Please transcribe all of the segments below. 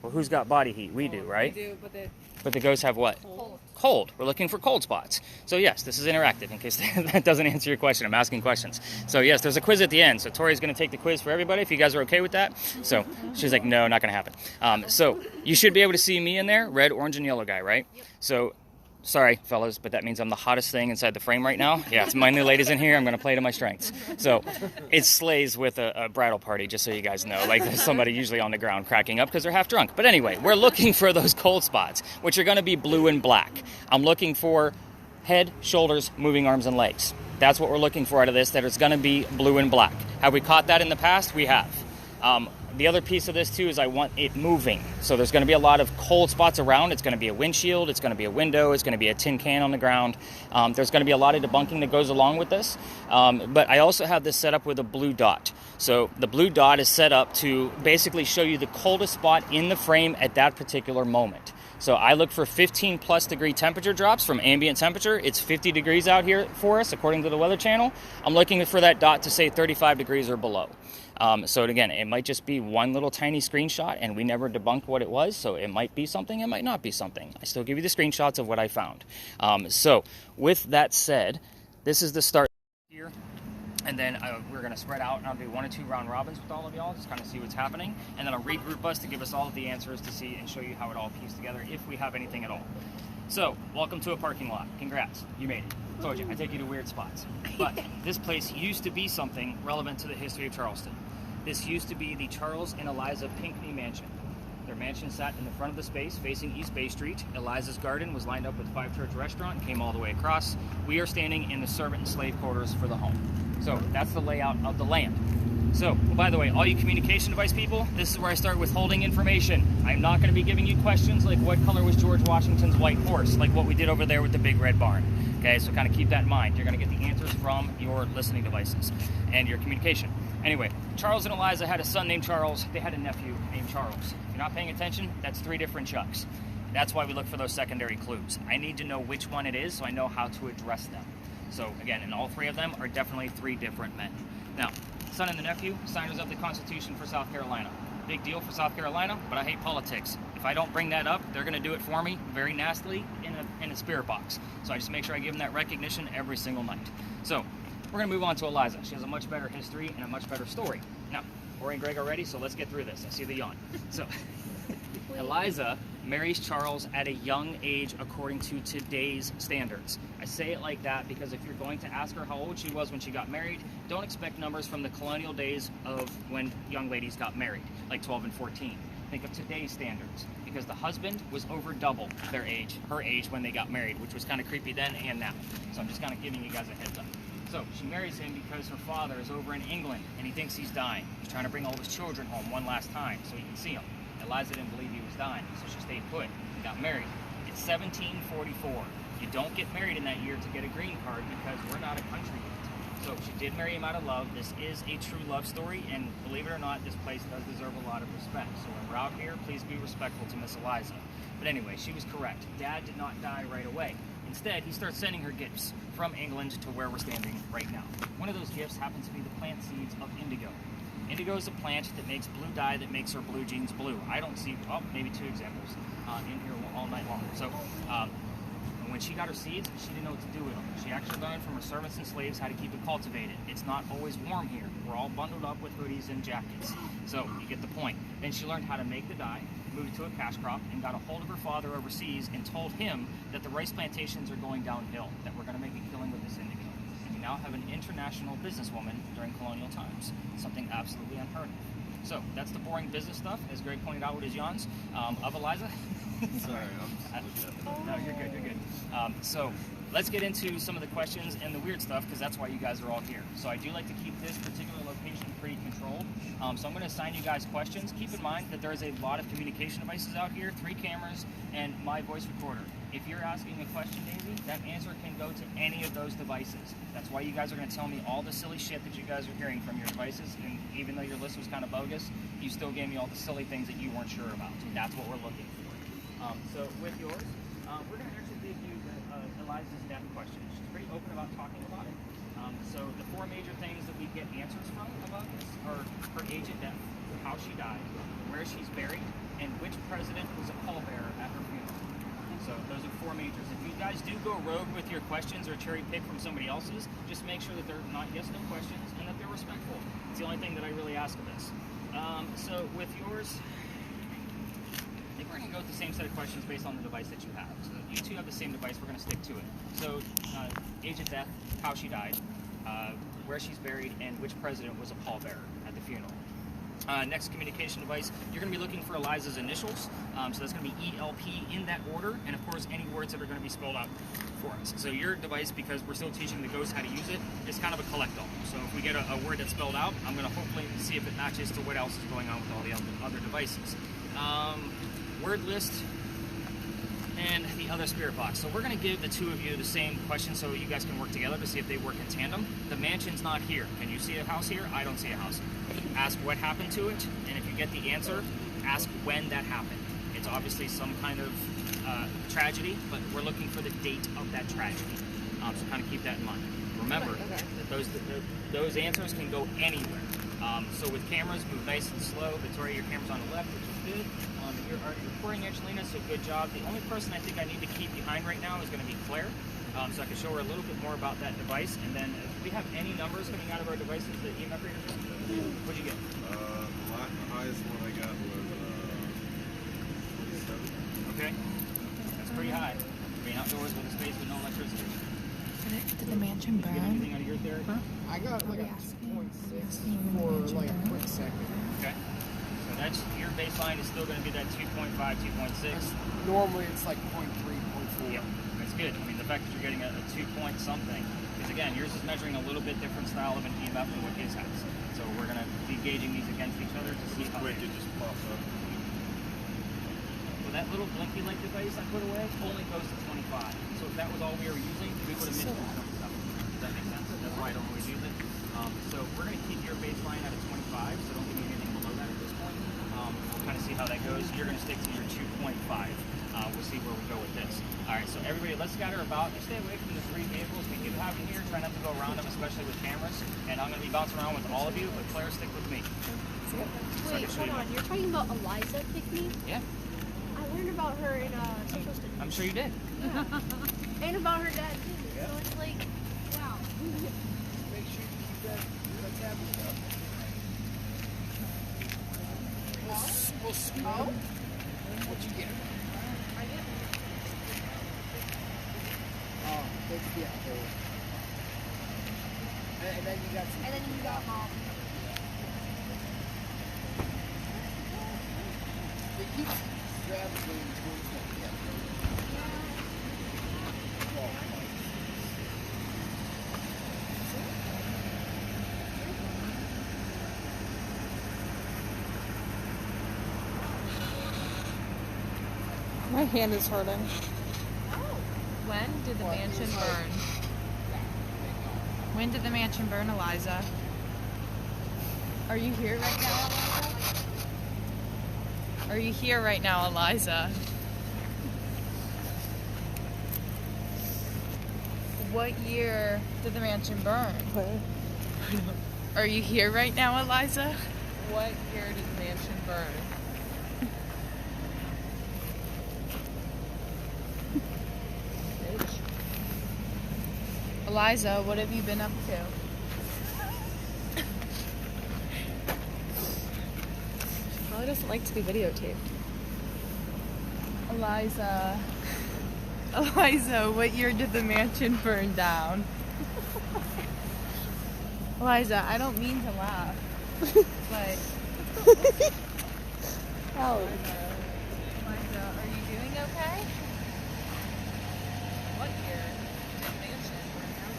Well, who's got body heat? We do, right? We do, But the ghosts have what? Cold. We're looking for cold spots. So yes, this is interactive in case that doesn't answer your question. I'm asking questions. So yes, there's a quiz at the end. So Tori's going to take the quiz for everybody if you guys are okay with that. So she's like, no, not going to happen. So you should be able to see me in there, red, orange, and yellow guy, right? Yep. So sorry, fellas, but that means I'm the hottest thing inside the frame right now. Yeah, it's mainly ladies in here. I'm going to play to my strengths. So it's Slays with a bridal party, just so you guys know. Like, there's somebody usually on the ground cracking up because they're half drunk. But anyway, we're looking for those cold spots, which are going to be blue and black. I'm looking for head, shoulders, moving arms, and legs. That's what we're looking for out of this, that it's going to be blue and black. Have we caught that in the past? We have. The other piece of this, too, is I want it moving. So there's going to be a lot of cold spots around. It's going to be a windshield. It's going to be a window. It's going to be a tin can on the ground. There's going to be a lot of debunking that goes along with this. But I also have this set up with a blue dot. So the blue dot is set up to basically show you the coldest spot in the frame at that particular moment. So I look for 15 plus degree temperature drops from ambient temperature. It's 50 degrees out here for us, according to the Weather Channel. I'm looking for that dot to say 35 degrees or below. So again, it might just be one little tiny screenshot, and we never debunked what it was, so it might be something, it might not be something. I still give you the screenshots of what I found. So with that said, this is the start here, and then we're going to spread out, and I'll do 1 or 2 round robins with all of y'all, just kind of see what's happening, and then I'll regroup us to give us all of the answers to see and show you how it all pieced together, if we have anything at all. So, welcome to a parking lot. Congrats, you made it. Told you, I take you to weird spots. But this place used to be something relevant to the history of Charleston. This used to be the Charles and Eliza Pinckney Mansion. Their mansion sat in the front of the space facing East Bay Street. Eliza's garden was lined up with Five Church Restaurant and came all the way across. We are standing in the servant and slave quarters for the home. So that's the layout of the land. So, by the way, all you communication device people, this is where I start withholding information. I'm not going to be giving you questions like what color was George Washington's white horse, like what we did over there with the big red barn. Okay, so kind of keep that in mind. You're going to get the answers from your listening devices and your communication. Anyway, Charles and Eliza had a son named Charles. They had a nephew named Charles. If you're not paying attention, that's 3 different Chucks. That's why we look for those secondary clues. I need to know which one it is so I know how to address them. So again, and all 3 of them are definitely 3 different men. Now, son and the nephew, signers of the Constitution for South Carolina. Big deal for South Carolina, but I hate politics. If I don't bring that up, they're going to do it for me very nastily in a spirit box. So I just make sure I give them that recognition every single night. So we're going to move on to Eliza. She has a much better history and a much better story. Now, Ori and Greg are ready, so let's get through this. I see the yawn. So Eliza marries Charles at a young age according to today's standards. I say it like that because if you're going to ask her how old she was when she got married, don't expect numbers from the colonial days of when young ladies got married, like 12 and 14. Think of today's standards, because the husband was over double her age when they got married, which was kind of creepy then and now. So I'm just kind of giving you guys a heads up. So she marries him because her father is over in England and he thinks he's dying. He's trying to bring all of his children home one last time so he can see them. Eliza didn't believe he was dying, so she stayed put and got married. It's 1744. You don't get married in that year to get a green card because we're not a country yet. So she did marry him out of love. This is a true love story, and believe it or not, this place does deserve a lot of respect. So when we're out here, please be respectful to Miss Eliza. But anyway, she was correct. Dad did not die right away. Instead, he starts sending her gifts from England to where we're standing right now. One of those gifts happens to be the plant seeds of indigo. Indigo is a plant that makes blue dye that makes her blue jeans blue. I don't see, maybe 2 examples in here all night long. So when she got her seeds, she didn't know what to do with them. She actually learned from her servants and slaves how to keep it cultivated. It's not always warm here. We're all bundled up with hoodies and jackets. So you get the point. Then she learned how to make the dye, moved to a cash crop, and got a hold of her father overseas and told him that the rice plantations are going downhill, that we're going to make a killing with this indigo. And we now have an international businesswoman during colonial times, something absolutely unheard of. So that's the boring business stuff, as Greg pointed out with his yawns, of Eliza. Sorry, I'm just looking at it. No, you're good. So let's get into some of the questions and the weird stuff, because that's why you guys are all here. So I do like to keep this particular location pretty controlled. So I'm going to assign you guys questions. Keep in mind that there is a lot of communication devices out here, 3 cameras, and my voice recorder. If you're asking a question, Daisy, that answer can go to any of those devices. That's why you guys are going to tell me all the silly shit that you guys are hearing from your devices, and even though your list was kind of bogus, you still gave me all the silly things that you weren't sure about. That's what we're looking for. So with yours, we're going to actually give you Eliza's death question. She's pretty open about talking about it. So the 4 major things that we get answers from about this are her age at death, how she died, where she's buried, and which president president was a pallbearer at her funeral. So those are 4 majors. If you guys do go rogue with your questions or cherry pick from somebody else's, just make sure that they're not yes/no questions and that they're respectful. It's the only thing that I really ask of this. So with yours, I think we're going to go with the same set of questions based on the device that you have. So you two have the same device. We're going to stick to it. So age of death, how she died, where she's buried, and which president was a pallbearer at the funeral. Next communication device, you're going to be looking for Eliza's initials. So that's going to be ELP in that order, and of course any words that are going to be spelled out for us. So your device, because we're still teaching the ghost how to use it, is kind of a collect-all. So if we get a word that's spelled out, I'm going to hopefully see if it matches to what else is going on with all the other devices. Word list and the other spirit box. So we're going to give the two of you the same question so you guys can work together to see if they work in tandem. The mansion's not here. Can you see a house here? I don't see a house. Ask what happened to it, and if you get the answer, ask when that happened. It's obviously some kind of tragedy, but we're looking for the date of that tragedy. So kind of keep that in mind. Remember that those answers can go anywhere. So with cameras, move nice and slow. Victoria, your camera's on the left, which is good. You're already recording, Angelina, so good job. The only person I think I need to keep behind right now is going to be Claire. So I can show her a little bit more about that device. And then if we have any numbers coming out of our devices, the EMF readers, what'd you get? The highest one I got was 27. Okay. That's pretty high. Being outdoors with a space with no electricity. Did the mansion Did you get burn? anything out of yours there? Huh? I got like a 2.6 for like a quick second. Okay. So that's your baseline is still going to be that 2.5, 2.6. Normally it's like 0.3, 0.4. Yep. That's good. I mean, the fact that you're getting a 2 point something, because again, yours is measuring a little bit different style of an EMF than what his has. So we're going to be gauging these against each other to see how Quick, it just pops up. Well, that little blinky light device I put away only goes to 25. So if that was all we were using, we would have missed 27. Does that make sense? That's why I don't always use it. So we're going to keep your baseline at a 25, so don't give me anything below that at this point. We'll kind of see how that goes. You're going to stick to your 2.5. We'll see where we go with this. All right, so everybody, let's scatter about. Just stay away from the 3 vehicles we do have in here. Try not to go around them, especially with cameras. And I'm going to be bouncing around with all of you, but Claire, stick with me. Wait, hold on. You're talking about Eliza Pickney? Yeah, I learned about her in social studies. I'm sure you did. And about her dad, too. So it's like, wow. Make sure you keep that cabinet up. We'll smoke. What'd you get? Oh, yeah. And then you got some. And then you got mom. They keep gravitating towards that. Yeah. My hand is hurting. When did the mansion burn? When did the mansion burn, Eliza? Are you here right now, Eliza? Are you here right now, Eliza? What year did the mansion burn? Are you here right now, Eliza? What year did the mansion burn? Eliza, what have you been up to? Probably doesn't like to be videotaped. Eliza. Eliza, what year did the mansion burn down? Eliza, I don't mean to laugh, but... Oh. Eliza, are you doing okay? What year did the mansion burn down?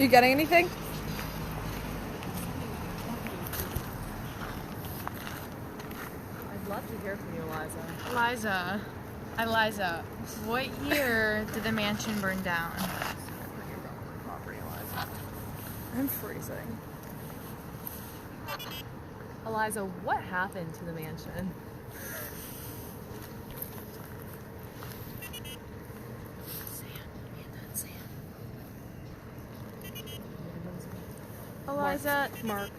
You getting anything? I'd love to hear from you, Eliza, Eliza. Eliza, what year did the mansion burn down? Property, Eliza. I'm freezing. Eliza, what happened to the mansion? Eliza, Mark.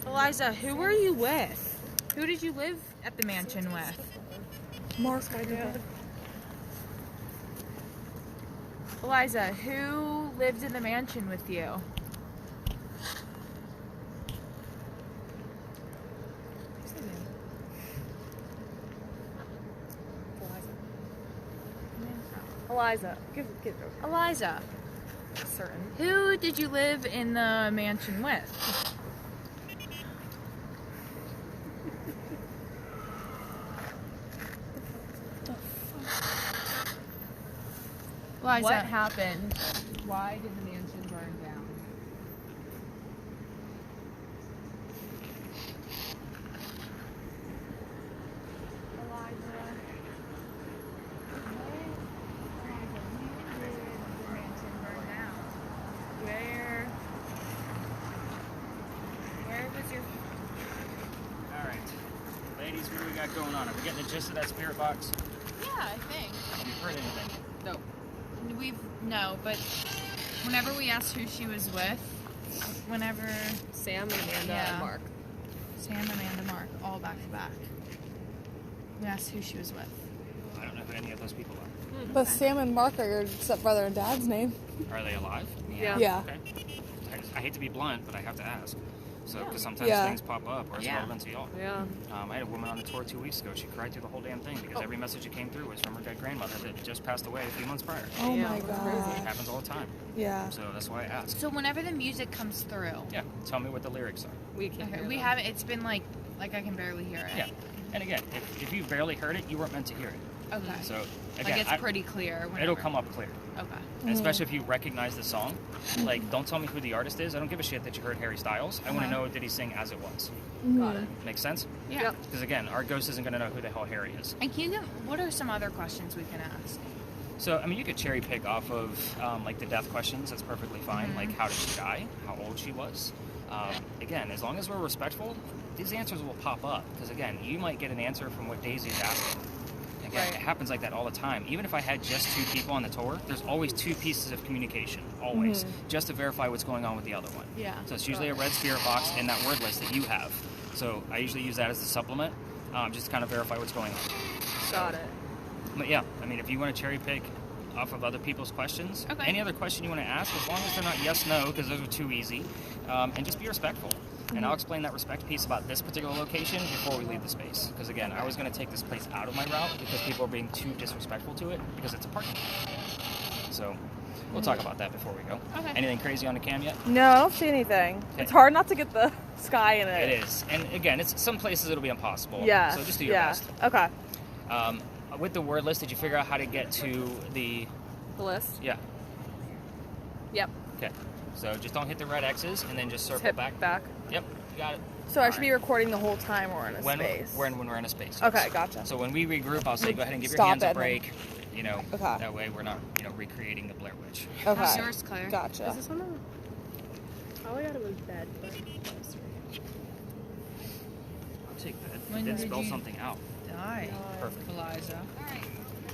Eliza, who were you with? Who did you live at the mansion with? Mark, my dad. Eliza, who lived in the mansion with you? Eliza, give it over. Eliza, Certain. who did you live in the mansion with? Eliza, What happened? Why did the mansion burn down? Where was your... All right, ladies, what do we got going on? Are we getting the gist of that spirit box? Yeah, I think. Have you heard anything? No. No, but whenever we asked who she was with, whenever Sam and Amanda Yeah. and Mark. Sam, Amanda, Mark, all back to back, we asked who she was with. I don't know who any of those people are. But Sam and Mark are your stepbrother and dad's name. Are they alive? Yeah. Yeah. Okay. I hate to be blunt, but I have to ask. So, because sometimes Yeah. things pop up or it's Yeah. relevant to y'all. Yeah. I had a woman on the tour 2 weeks ago. She cried through the whole damn thing because every message that came through was from her dead grandmother that just passed away a few months prior. Oh Yeah, my it's It god. happens all the time. Yeah. So that's why I asked. So whenever the music comes through, Yeah, tell me what the lyrics are. We can't okay, hear we them. haven't. It's been like I can barely hear it. Yeah. And again, if you barely heard it, you weren't meant to hear it. Okay. So, again, Like it's pretty clear. Whenever. it'll come up clear. Okay. And especially if you recognize the song. Like, don't tell me who the artist is. I don't give a shit that you heard Harry Styles. I want to know, did he sing as it was? Got it. Makes sense? Yeah. Yep. Because again, our ghost isn't going to know who the hell Harry is. And can you give, what are some other questions we can ask? So, I mean, you could cherry pick off of like the death questions. That's perfectly fine. Like, how did she die? How old she was? Again, as long as we're respectful, these answers will pop up. Because again, you might get an answer from what Daisy's asking. Again, Right. it happens like that all the time. Even if I had just 2 people on the tour, there's always 2 pieces of communication, always, just to verify what's going on with the other one. Yeah. So it's usually a red spirit box in that word list that you have. So I usually use that as a supplement, just to kind of verify what's going on. Got it. But yeah, I mean, if you want to cherry pick off of other people's questions, Okay. any other question you want to ask, as long as they're not yes, no, because those are too easy, and just be respectful. And I'll explain that respect piece about this particular location before we leave the space. Because again, I was going to take this place out of my route because people are being too disrespectful to it because it's a parking lot. So we'll talk about that before we go. Okay. Anything crazy on the cam yet? No, I don't see anything. Okay. It's hard not to get the sky in it. It is. And again, it's some places it'll be impossible. Yeah. So just do your yeah. best. Okay. With the word list, did you figure out how to get to the... The list? Yeah. Yep. Okay. So just don't hit the red X's and then just circle Hit back. back. Yep. You got it. So I should be recording the whole time we're in a when space. when we're in a space. Okay, gotcha. So when we regroup, I'll say go ahead and give your Stop hands a it. break. You know, Okay. that way we're not, recreating the Blair Witch. Okay. How's yours, Claire? Gotcha. Is this one? All I got it was bed, but I'll take that. When Then did spell you- something out. Die. Perfect. Eliza.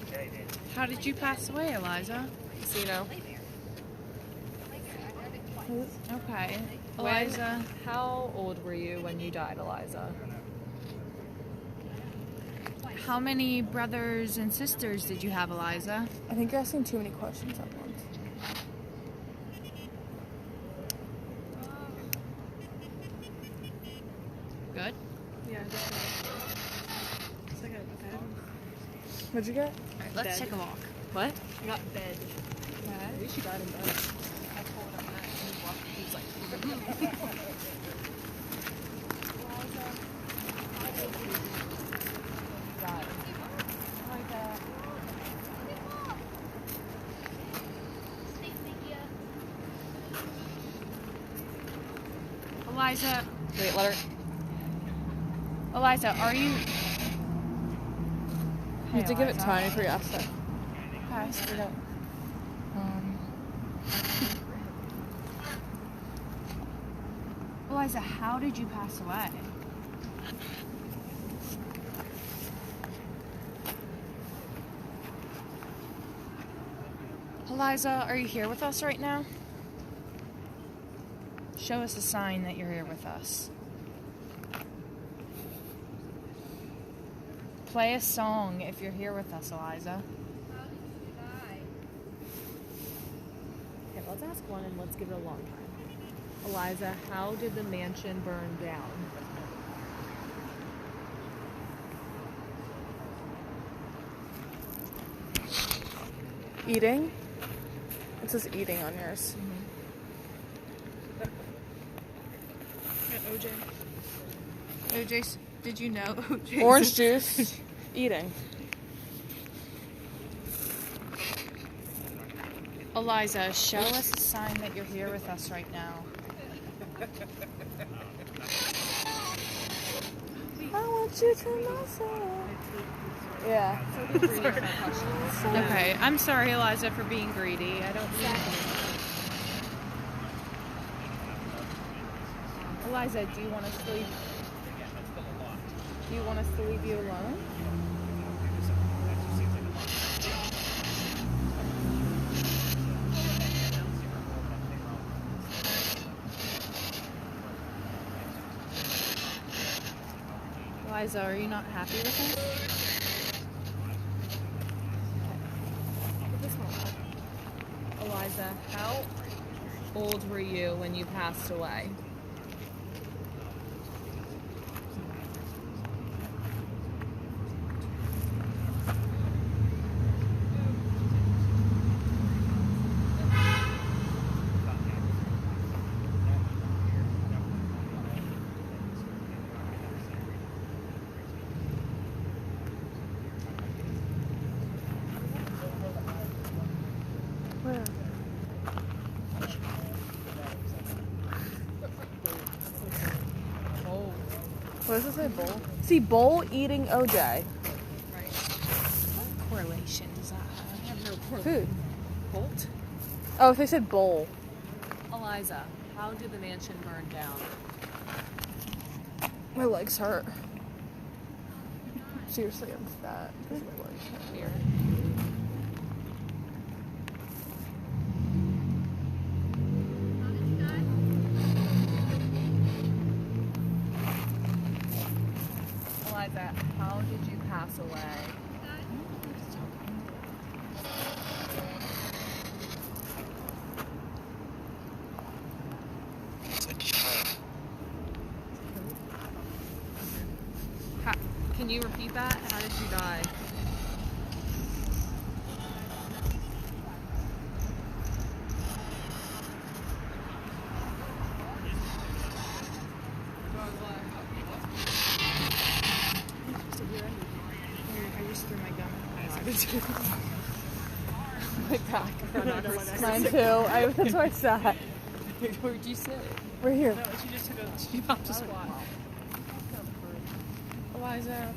Okay, dude. How did you pass away, Eliza? casino. Okay. When- Eliza. How old were you when you died, Eliza? How many brothers and sisters did you have, Eliza? I think you're asking too many questions at once. Good. Yeah. What'd you get? All right, let's Dead. take a walk. What? I got bed. At least you died in bed. I told him that and he walked. He was like, Eliza. Wait, let her. Eliza, are you? You have to give it time before you ask that. Hi, spit up. Eliza, how did you pass away? Eliza, are you here with us right now? Show us a sign that you're here with us. Play a song if you're here with us, Eliza. Okay, let's ask one and let's give it a long time. Eliza, how did the mansion burn down? Eating? It says eating on yours. OJ. OJ, did you know OJ? Orange juice. Eating. Eliza, show us a sign that you're here with us right now. I want you to myself. Yeah. Okay, I'm sorry, Eliza, for being greedy. I don't mean to. Eliza, do you want us to leave? Do you want us to leave you alone? Eliza, are you not happy with us? Eliza, how old were you when you passed away? Where? Oh, What does it say, bowl? See, bowl eating OJ. What correlation does that have? I have no clue. Food. Bolt? Oh, they said bowl. Eliza, how did the mansion burn down? My legs hurt. Seriously, I'm fat. My legs hurt. Here. Eliza, how did you pass away? Can you repeat that? How did you die? I just threw my gum. My back. Mine too. That's where I sat. Where'd you sit? We're here. You have to squat. Eliza,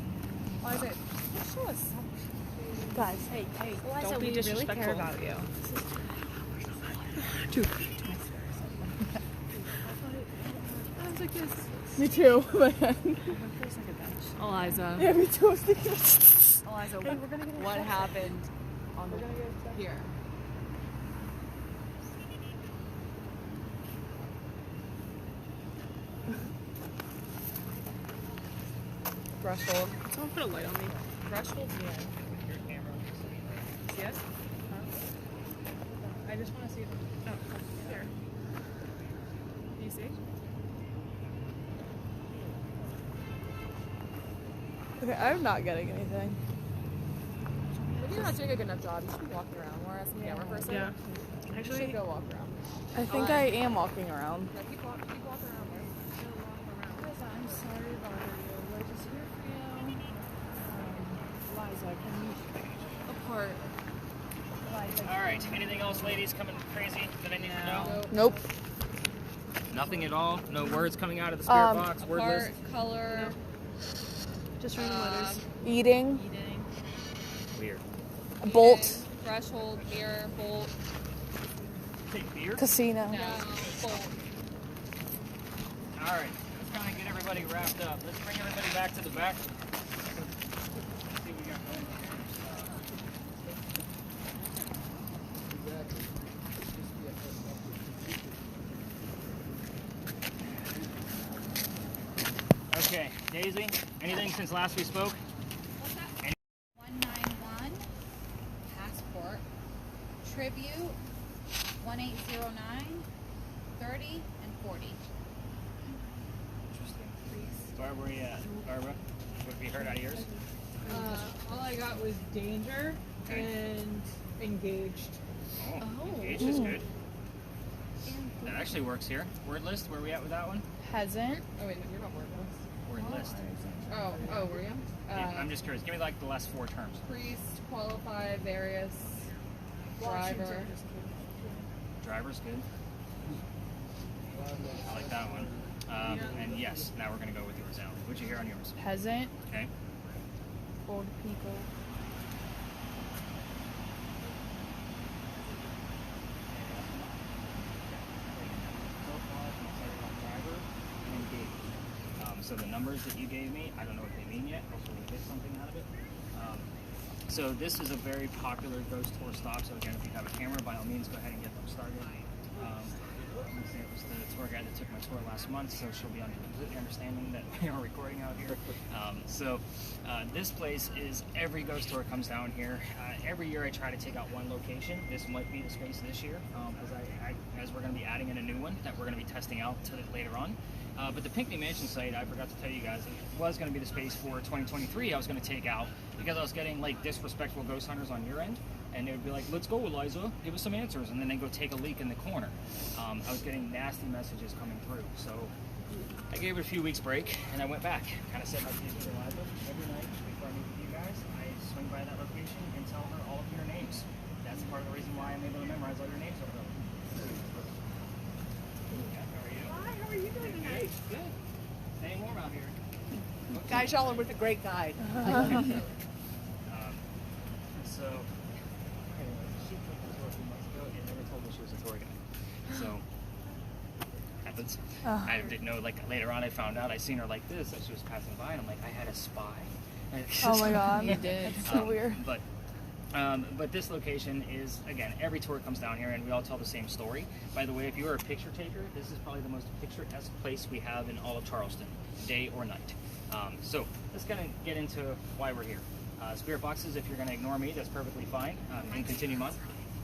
Eliza, just show us something. Guys, Hey, Eliza, don't be we really disrespectful. care about you. I was like this. me too. Eliza. Yeah, me too. I was thinking. Eliza, what happened on the here? Threshold. Someone put a light on me. Threshold? Yeah. See it? I just want to see it. Oh, there. Can you see? Okay, I'm not getting anything. Maybe you're not doing a good enough job. You should be walking around more as a camera person. Yeah. You Actually, should go walk around. I think I am walking around. Yeah, keep walking around there. I'm sorry to bother you. We're just here for you. Eliza, can you apart? Eliza, All right. Anything else, ladies, coming crazy that I need to know? Nope. Nothing at all. No words coming out of the spirit box. Wordless. Part, color, Just random letters. Eating. eating, Weird. Bolt. threshold, mirror, bolt, Take beer. Casino. no, bolt. All right. Let's kind of get everybody wrapped up. Let's bring everybody back to the back. See what we got going on here. Okay, Daisy. Anything since last we spoke? 191, passport, tribute, 1809, 30, and 40. Interesting. Barbara, where you at? Barbara, what have you heard out of yours? All I got was danger Okay. and engaged. Oh, engaged is good. That actually works here. Word list, where are we at with that one? Peasant, Oh wait, no, you're not working. Word list. Oh, were you? Yeah, I'm just curious. Give me like the last 4 terms. Priest, qualified, various, driver. Driver's good. I like that one. And yes, now we're going to go with yours, Alan. What'd you hear on yours? peasant, Okay. old people. So the numbers that you gave me, I don't know what they mean yet. Hopefully we get something out of it. So this is a very popular ghost tour stop. So again, if you have a camera, by all means, go ahead and get them started. I'm gonna say it was the tour guide that took my tour last month, so she'll be completely understanding that we are recording out here. This place is, every ghost tour comes down here. Every year I try to take out one location. This might be the space this year, as we're going to be adding in a new one that we're going to be testing out later on. But the Pinckney Mansion site, I forgot to tell you guys, it was going to be the space for 2023 I was going to take out because I was getting like disrespectful ghost hunters on your end. And they would be like, let's go, Eliza, give us some answers. And then they go take a leak in the corner. I was getting nasty messages coming through. So I gave it a few weeks break and I went back. Kind of set my pace with Eliza. Every night before I meet with you guys, I swing by that location and tell her all of your names. That's part of the reason why I'm able to memorize all your names over there. How are you doing tonight? Good. Staying warm out here. Guys, y'all are with a great guide. So, she took the tour a few months ago and never told me she was a tour guide. So, happens. I didn't know, like, later on I found out, I seen her like this as she was passing by, and I'm like, I had a spy. Oh my god. You did. That's so weird. But this location is, again, every tour comes down here and we all tell the same story. By the way, if you are a picture taker, this is probably the most picturesque place we have in all of Charleston, day or night. So let's kind of get into why we're here. Spirit boxes, if you're going to ignore me, that's perfectly fine. And continue on.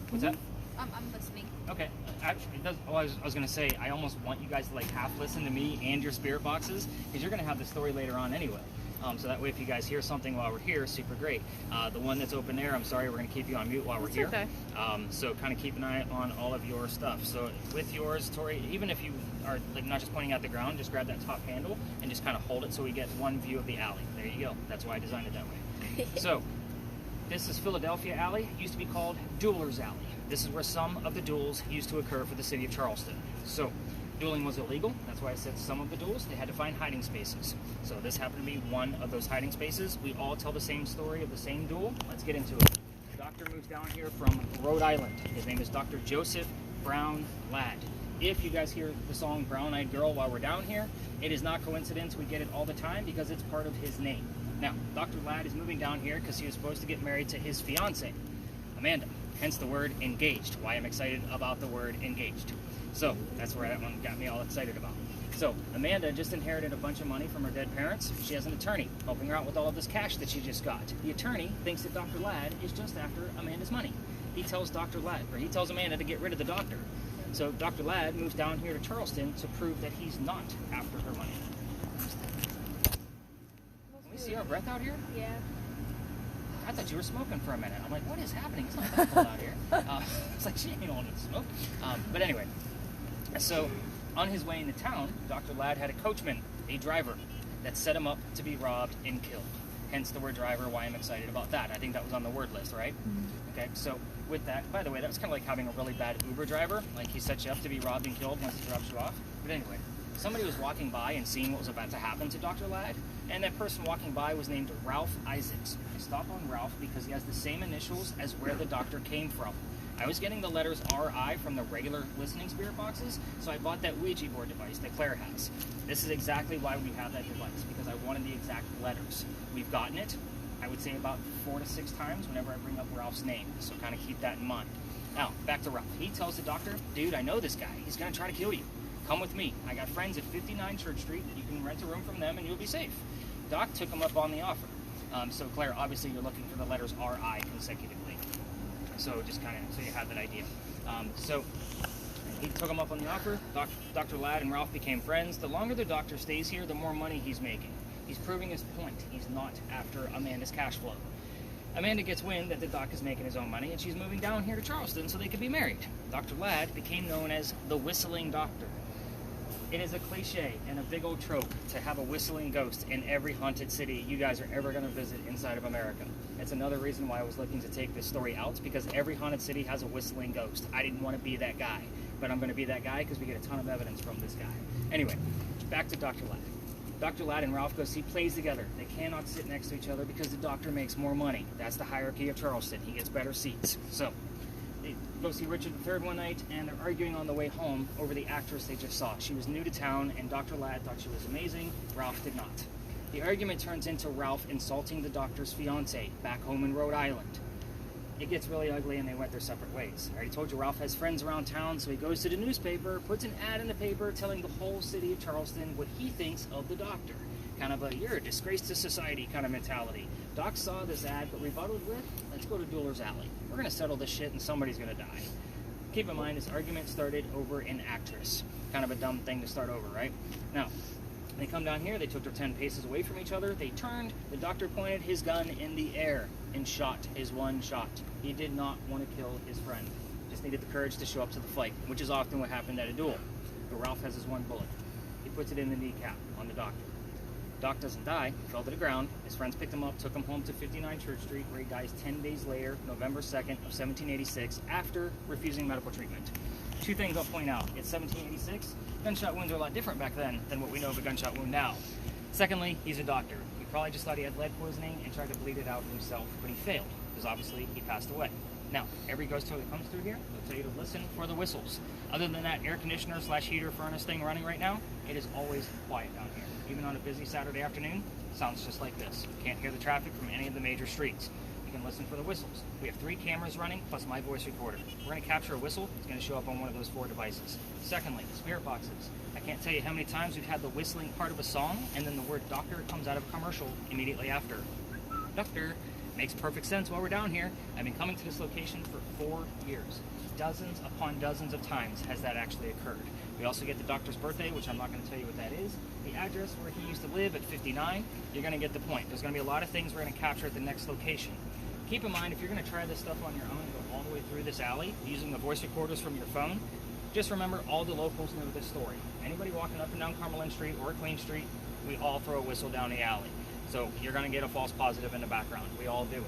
What's that? I'm listening. Okay. Actually, it does, I was going to say, I almost want you guys to like half listen to me and your spirit boxes because you're going to have the story later on anyway. So that way, if you guys hear something while we're here, super great. The one that's open there, I'm sorry, we're going to keep you on mute while we're here. Okay. So kind of keep an eye on all of your stuff. So with yours, Tori, even if you are like not just pointing at the ground, just grab that top handle and just kind of hold it so we get one view of the alley. There you go. That's why I designed it that way. So this is Philadelphia Alley. It used to be called Duelers Alley. This is where some of the duels used to occur for the city of Charleston. So dueling was illegal. That's why I said some of the duels, they had to find hiding spaces. So this happened to be one of those hiding spaces. We all tell the same story of the same duel. Let's get into it. The doctor moves down here from Rhode Island. His name is Dr. Joseph Brown Ladd. If you guys hear the song Brown Eyed Girl while we're down here, it is not coincidence. We get it all the time because it's part of his name. Now, Dr. Ladd is moving down here because he was supposed to get married to his fiancée, Amanda. Hence the word engaged. Why I'm excited about the word engaged. So that's where that one got me all excited about. So Amanda just inherited a bunch of money from her dead parents. She has an attorney helping her out with all of this cash that she just got. The attorney thinks that Dr. Ladd is just after Amanda's money. He tells he tells Amanda to get rid of the doctor. So Dr. Ladd moves down here to Charleston to prove that he's not after her money. Can we see our breath out here? Yeah. I thought you were smoking for a minute. I'm like, what is happening? It's not that cold out here. It's like she ain't on to smoke. But anyway, so on his way into town, Dr. Ladd had a coachman, a driver, that set him up to be robbed and killed. hence the word driver, why I'm excited about that. I think that was on the word list, right? Okay, so with that, by the way, that was kind of like having a really bad Uber driver. Like, he sets you up to be robbed and killed once he drops you off. But anyway, somebody was walking by and seeing what was about to happen to Dr. Ladd, and that person walking by was named Ralph Isaacs. I stopped on Ralph because he has the same initials as where the doctor came from. I was getting the letters RI from the regular listening spirit boxes, so I bought that Ouija board device that Claire has. This is exactly why we have that device, because I wanted the exact letters. We've gotten it, I would say about 4 to 6 times whenever I bring up Ralph's name, so kind of keep that in mind. Now, back to Ralph. He tells the doctor, dude, I know this guy. He's going to try to kill you. Come with me. I got friends at 59 Church Street. You can rent a room from them and you'll be safe. Doc took him up on the offer. So Claire, obviously you're looking for the letters RI consecutively. So just kind of, so you have that idea. So he took him up on the offer. Dr. Ladd and Ralph became friends. The longer the doctor stays here, the more money he's making. He's proving his point. He's not after Amanda's cash flow. Amanda gets wind that the doc is making his own money, and she's moving down here to Charleston so they could be married. Dr. Ladd became known as the Whistling Doctor. It is a cliche and a big old trope to have a whistling ghost in every haunted city you guys are ever going to visit inside of America. It's another reason why I was looking to take this story out, because every haunted city has a whistling ghost. I didn't want to be that guy, but I'm going to be that guy because we get a ton of evidence from this guy. Anyway, back to Dr. Ladd. Dr. Ladd and Ralph go see plays together. They cannot sit next to each other because the doctor makes more money. That's the hierarchy of Charleston. He gets better seats. So, they go see Richard III one night, and they're arguing on the way home over the actress they just saw. She was new to town, and Dr. Ladd thought she was amazing. Ralph did not. The argument turns into Ralph insulting the doctor's fiancée back home in Rhode Island. It gets really ugly, and they went their separate ways. I already told you Ralph has friends around town, so he goes to the newspaper, puts an ad in the paper telling the whole city of Charleston what he thinks of the doctor. Kind of a, you're a disgrace to society kind of mentality. Doc saw this ad, but rebutted with, let's go to Dueler's Alley. We're going to settle this shit, and somebody's going to die. Keep in mind, this argument started over an actress. Kind of a dumb thing to start over, right? Now, they come down here, they took their 10 paces away from each other, they turned, the doctor pointed his gun in the air and shot his one shot. He did not want to kill his friend. Just needed the courage to show up to the fight, which is often what happened at a duel. But Ralph has his one bullet. He puts it in the kneecap on the doctor. Doc doesn't die, he fell to the ground. His friends picked him up, took him home to 59 Church Street, where he dies 10 days later, November 2nd of 1786, after refusing medical treatment. 2 things I'll point out. It's 1786. Gunshot wounds are a lot different back then than what we know of a gunshot wound now. Secondly, he's a doctor. He probably just thought he had lead poisoning and tried to bleed it out himself, but he failed, because obviously he passed away. Now, every ghost tour that comes through here, they'll tell you to listen for the whistles. Other than that air conditioner / heater furnace thing running right now, it is always quiet down here. Even on a busy Saturday afternoon, sounds just like this. You can't hear the traffic from any of the major streets. You can listen for the whistles. We have 3 cameras running, plus my voice recorder. We're going to capture a whistle. It's going to show up on one of those 4 devices. Secondly, spirit boxes. I can't tell you how many times we've had the whistling part of a song, and then the word doctor comes out of a commercial immediately after. Doctor. Makes perfect sense while we're down here. I've been coming to this location for 4 years. Dozens upon dozens of times has that actually occurred. We also get the doctor's birthday, which I'm not going to tell you what that is. The address where he used to live at 59. You're going to get the point. There's going to be a lot of things we're going to capture at the next location. Keep in mind, if you're going to try this stuff on your own and go all the way through this alley using the voice recorders from your phone, just remember all the locals know this story. Anybody walking up and down Cumberland Street or Queen Street, we all throw a whistle down the alley. So you're going to get a false positive in the background. We all do it.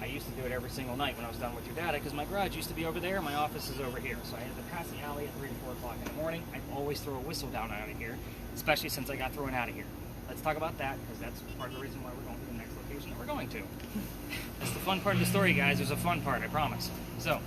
I used to do it every single night when I was done with your data, because my garage used to be over there, my office is over here. So I had to pass the alley at 3 to 4 o'clock in the morning. I'd always throw a whistle down out of here, especially since I got thrown out of here. Let's talk about that, because that's part of the reason why we're going to the next location that we're going to. That's the fun part of the story, guys. There's a fun part, I promise. So,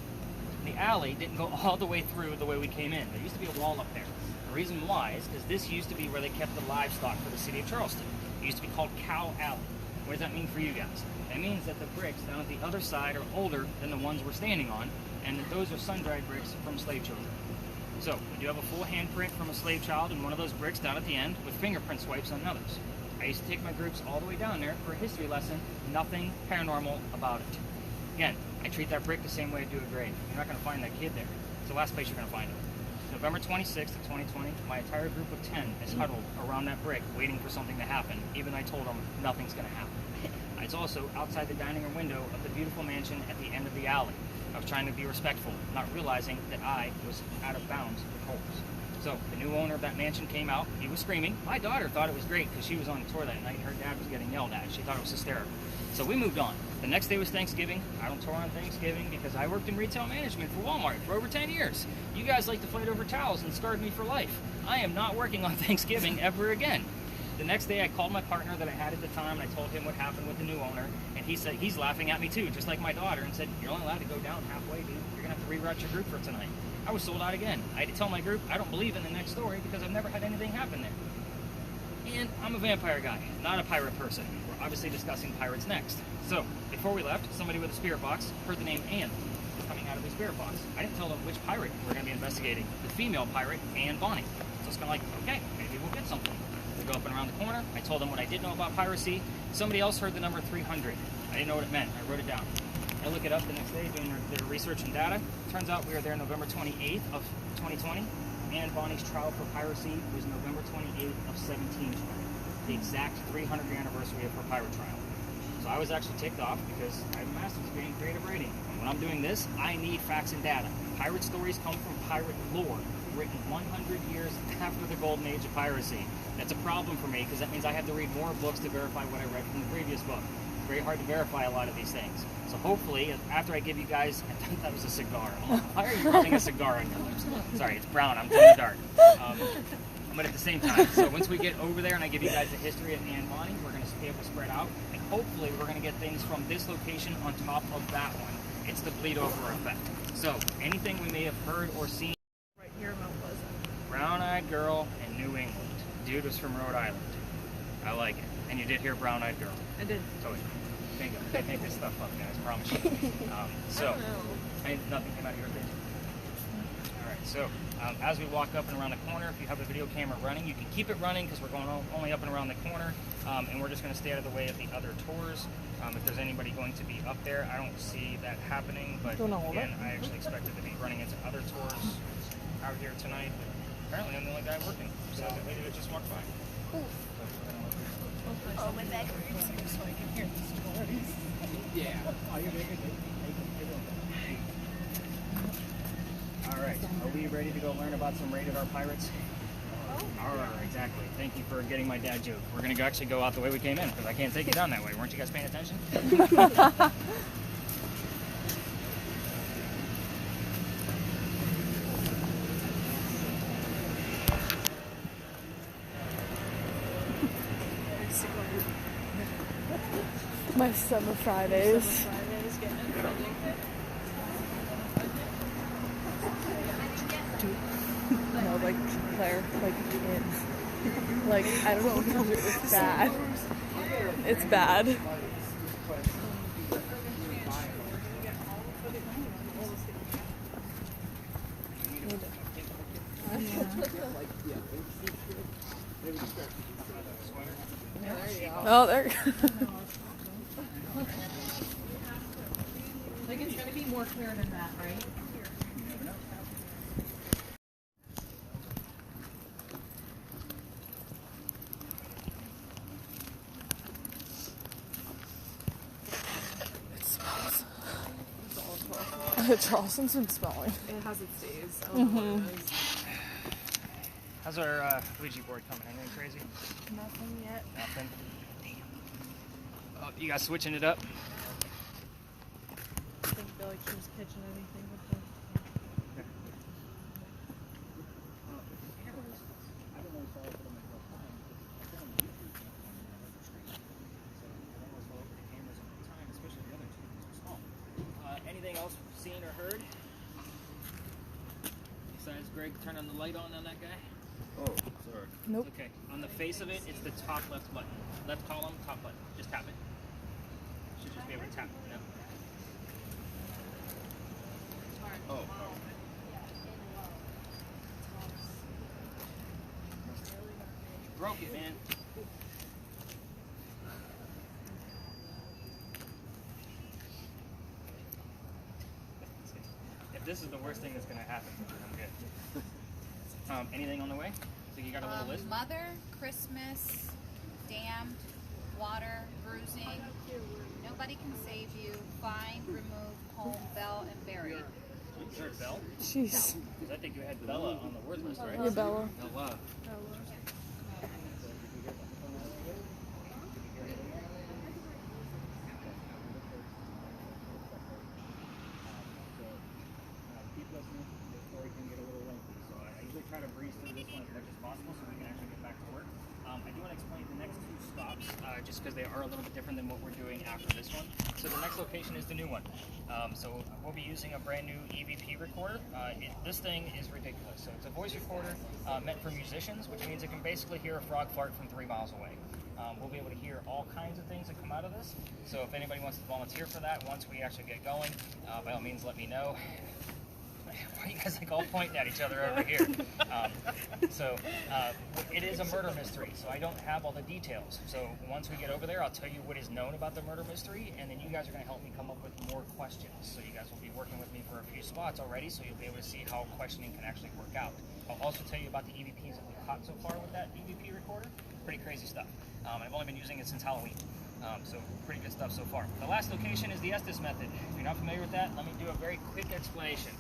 the alley didn't go all the way through the way we came in. There used to be a wall up there. The reason why is because this used to be where they kept the livestock for the city of Charleston. It used to be called Cow Alley. What does that mean for you guys? That means that the bricks down at the other side are older than the ones we're standing on, and that those are sun-dried bricks from slave children. So, we do have a full handprint from a slave child in one of those bricks down at the end, with fingerprint swipes on others. I used to take my groups all the way down there for a history lesson. Nothing paranormal about it. Again, I treat that brick the same way I do a grave. You're not going to find that kid there. It's the last place you're going to find him. November 26th of 2020, my entire group of 10 is huddled around that brick waiting for something to happen. Even I told them nothing's going to happen. It's also outside the dining room window of the beautiful mansion at the end of the alley. I was trying to be respectful, not realizing that I was out of bounds with holes. So the new owner of that mansion came out. He was screaming. My daughter thought it was great because she was on the tour that night and her dad was getting yelled at. She thought it was hysterical. So we moved on. The next day was Thanksgiving. I don't tour on Thanksgiving because I worked in retail management for Walmart for over 10 years. You guys like to fight over towels and scarred me for life. I am not working on Thanksgiving ever again. The next day I called my partner that I had at the time and I told him what happened with the new owner, and he said he's laughing at me too, just like my daughter, and said, "You're only allowed to go down halfway, dude. You're gonna have to reroute your group for tonight." I was sold out again. I had to tell my group I don't believe in the next story because I've never had anything happen there. And I'm a vampire guy, not a pirate person. We're obviously discussing pirates next. So, before we left, somebody with a spirit box heard the name Anne coming out of the spirit box. I didn't tell them which pirate we're going to be investigating. The female pirate, Anne Bonny. So it's kind of like, okay, maybe we'll get something. We go up and around the corner. I told them what I did know about piracy. Somebody else heard the number 300. I didn't know what it meant. I wrote it down. I look it up the next day doing their research and data. Turns out we were there November 28th of 2020. Anne Bonny's trial for piracy was November 28th of 1720. The exact 300th anniversary of her pirate trial. So I was actually ticked off because I have a master's degree in creative writing. And when I'm doing this, I need facts and data. Pirate stories come from pirate lore, written 100 years after the golden age of piracy. That's a problem for me because that means I have to read more books to verify what I read from the previous book. It's very hard to verify a lot of these things. So hopefully, after I give you guys, I thought that was a cigar. I'm like, why are you rubbing a cigar on your lips? Sorry, it's brown. I'm too dark. But at the same time, so once we get over there and I give you guys the history of Anne Bonny, we're going to be able to spread out. And hopefully we're going to get things from this location on top of that one. It's the bleed over effect. So anything we may have heard or seen. Right here, Mount Pleasant. Brown-eyed girl in New England. Dude was from Rhode Island. I like it. And you did hear brown-eyed girl. I did. Totally. Bingo. They make this stuff up, guys. Promise you. Nothing came out of your face. All right. So as we walk up and around the corner, if you have the video camera running, you can keep it running because we're going only up and around the corner, and we're just going to stay out of the way of the other tours. If there's anybody going to be up there, I don't see that happening. But again, I actually expected to be running into other tours out here tonight. But apparently, I'm the only guy working. So the lady that just walked by. Oh, my back hurts. So I can hear the stories. Yeah. All right. Are we ready to go learn about some rated R pirates? All right, exactly. Thank you for getting my dad joke. We're going to actually go out the way we came in because I can't take you down that way. Weren't you guys paying attention? My summer Fridays. No, like Claire, like in, like I don't know what to do. It's bad. It's bad. Oh, there. Like it's gonna be more clear than that, right? Charleston's been smelling. It has its days. I don't know what it is. How's our Ouija board coming? Anything crazy? Nothing yet. Nothing. Damn. Oh, you guys switching it up? I didn't feel like she was catching anything with the. Anything else seen or heard? Besides Greg turning the light on that guy? Oh, sorry. Nope. Okay. On the face of it, it's the top left button. Left column, top button. Just tap it. Should just be able to tap it. No? Oh. Broke it, man. If this is the worst thing that's going to happen, I'm good. Anything on the way? So you got a little list? Mother, Christmas, damned, water, bruising, nobody can save you, find, remove, home, bell, and buried. Is there a Bell? Jeez. Because I think you had Bella on the word list, right? You're Bella. Bella. Keep listening. The story can get a little lengthy, so I usually try to breeze through this one as much as possible so we can actually get back to work. I do want to explain the next two stops just because they are a little bit different than what we're doing after this one. So the next location is the new one. So we'll be using a brand new EVP recorder. This thing is ridiculous. So it's a voice recorder meant for musicians, which means it can basically hear a frog fart from 3 miles away. We'll be able to hear all kinds of things that come out of this. So if anybody wants to volunteer for that, once we actually get going, by all means let me know. Why are you guys like all pointing at each other over here? It is a murder mystery, so I don't have all the details. So once we get over there, I'll tell you what is known about the murder mystery, and then you guys are going to help me come up with more questions. So you guys will be working with me for a few spots already, so you'll be able to see how questioning can actually work out. I'll also tell you about the EVPs that we've caught so far with that EVP recorder. Pretty crazy stuff. I've only been using it since Halloween. So pretty good stuff so far. The last location is the Estes method. If you're not familiar with that, let me do a very quick explanation.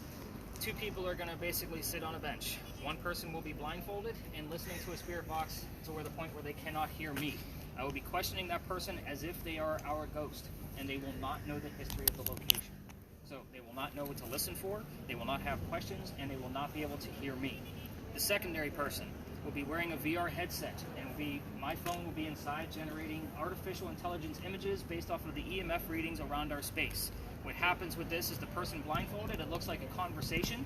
2 people are going to basically sit on a bench. One person will be blindfolded and listening to a spirit box to the point where they cannot hear me. I will be questioning that person as if they are our ghost, and they will not know the history of the location. So they will not know what to listen for, they will not have questions, and they will not be able to hear me. The secondary person will be wearing a VR headset, and my phone will be inside generating artificial intelligence images based off of the EMF readings around our space. What happens with this is the person blindfolded, it looks like a conversation,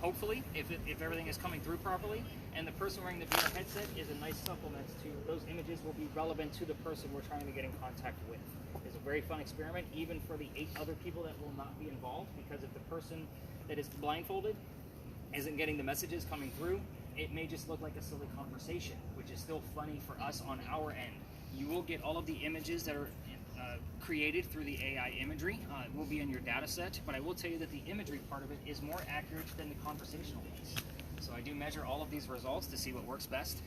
hopefully, if everything is coming through properly, and the person wearing the VR headset is a nice supplement to those images will be relevant to the person we're trying to get in contact with. It's a very fun experiment, even for the 8 other people that will not be involved, because if the person that is blindfolded isn't getting the messages coming through, it may just look like a silly conversation, which is still funny for us on our end. You will get all of the images that are created through the AI imagery. It will be in your data set, but I will tell you that the imagery part of it is more accurate than the conversational piece. So I do measure all of these results to see what works best.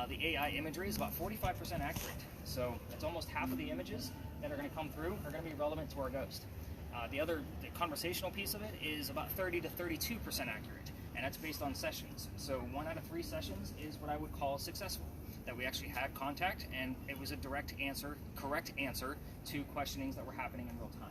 The AI imagery is about 45% accurate. So it's almost half of the images that are going to come through are going to be relevant to our ghost. The conversational piece of it is about 30 to 32% accurate, and that's based on sessions. So 1 out of 3 sessions is what I would call successful, that we actually had contact and it was a correct answer to questionings that were happening in real time.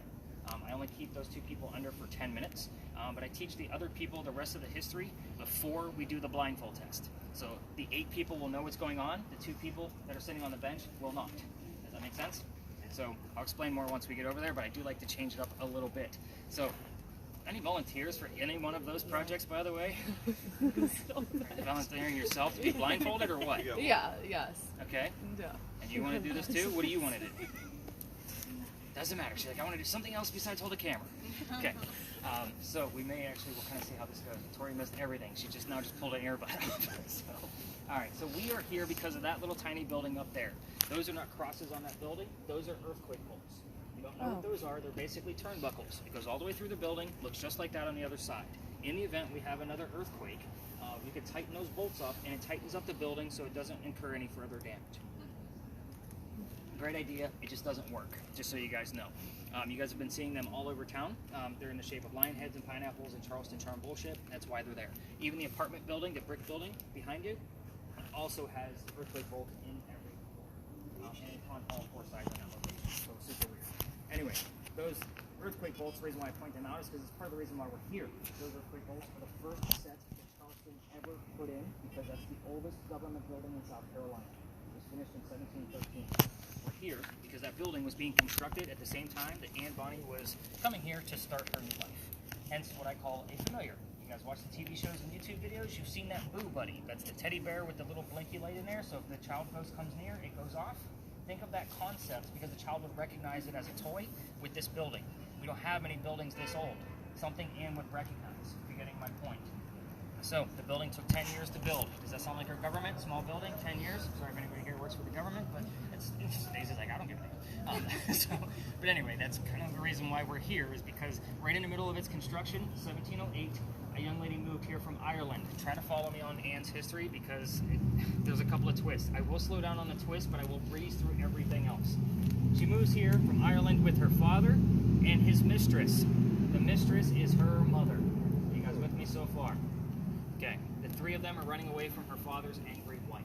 I only keep those 2 people under for 10 minutes, but I teach the other people the rest of the history before we do the blindfold test. So the 8 people will know what's going on, the 2 people that are sitting on the bench will not. Does that make sense? So I'll explain more once we get over there, but I do like to change it up a little bit. So any volunteers for any one of those projects, by the way? Volunteering yourself to be blindfolded or what? Yeah, yes. Okay. Yeah. And you want to do this too? What do you want to do? Doesn't matter. She's like, I want to do something else besides hold a camera. Okay. So we'll kind of see how this goes. Tori missed everything. She just pulled an earbud off. All right. So we are here because of that little tiny building up there. Those are not crosses on that building. Those are earthquake bolts. You don't know what those are. They're basically turnbuckles. It goes all the way through the building. Looks just like that on the other side. In the event we have another earthquake, we could tighten those bolts up, and it tightens up the building so it doesn't incur any further damage. Great idea, it just doesn't work, just so you guys know. You guys have been seeing them all over town. They're in the shape of lion heads and pineapples and Charleston charm bullshit. That's why they're there. Even the apartment building, the brick building behind you, also has earthquake bolts in every floor. And on all 4 sides on that location, so super weird. Anyway, those earthquake bolts, the reason why I point them out is because it's part of the reason why we're here. Those earthquake bolts are the first set that Charleston ever put in, because that's the oldest government building in South Carolina. It was finished in 1713. We're here because that building was being constructed at the same time that Anne Bonny was coming here to start her new life. Hence what I call a familiar. You guys watch the TV shows and YouTube videos, you've seen that Boo Buddy. That's the teddy bear with the little blinky light in there, so if the child ghost comes near, it goes off. Think of that concept because the child would recognize it as a toy with this building. We don't have many buildings this old. Something Anne would recognize, if you're getting my point. So, the building took 10 years to build. Does that sound like our government? Small building, 10 years? Sorry if anybody here works for the government, but it's Daisy's like, I don't give a damn. But anyway, that's kind of the reason why we're here, is because right in the middle of its construction, 1708, a young lady moved here from Ireland. Try to follow me on Anne's history because there's a couple of twists. I will slow down on the twist, but I will breeze through everything else. She moves here from Ireland with her father and his mistress. The mistress is her mother. me so far? Okay, the three of them are running away from her father's angry wife.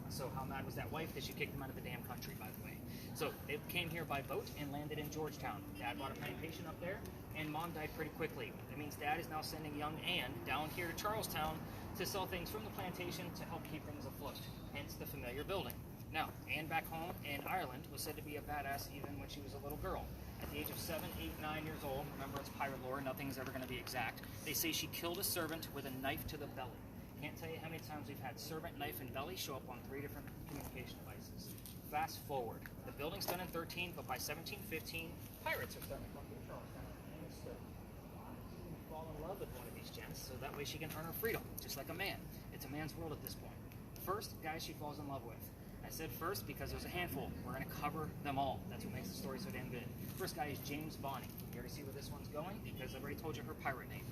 So how mad was that wife that she kicked them out of the damn country, by the way? So they came here by boat and landed in Georgetown. Dad bought a plantation up there, and Mom died pretty quickly. That means Dad is now sending young Anne down here to Charlestown to sell things from the plantation to help keep things afloat, hence the familiar building. Now, Anne back home in Ireland was said to be a badass even when she was a little girl. At the age of 7, 8, 9 years old, remember it's pirate lore, nothing's ever going to be exact, they say she killed a servant with a knife to the belly. Can't tell you how many times we've had servant, knife, and belly show up on 3 different communication devices. Fast forward. The building's done in 13, but by 1715, pirates are starting to come to Charlestown. And it's fall in love with one of these gents, so that way she can earn her freedom, just like a man. It's a man's world at this point. First guy she falls in love with. I said first because there's a handful. We're going to cover them all. That's what makes the story so damn good. First guy is James Bonny. You already see where this one's going? Because I've already told you her pirate name.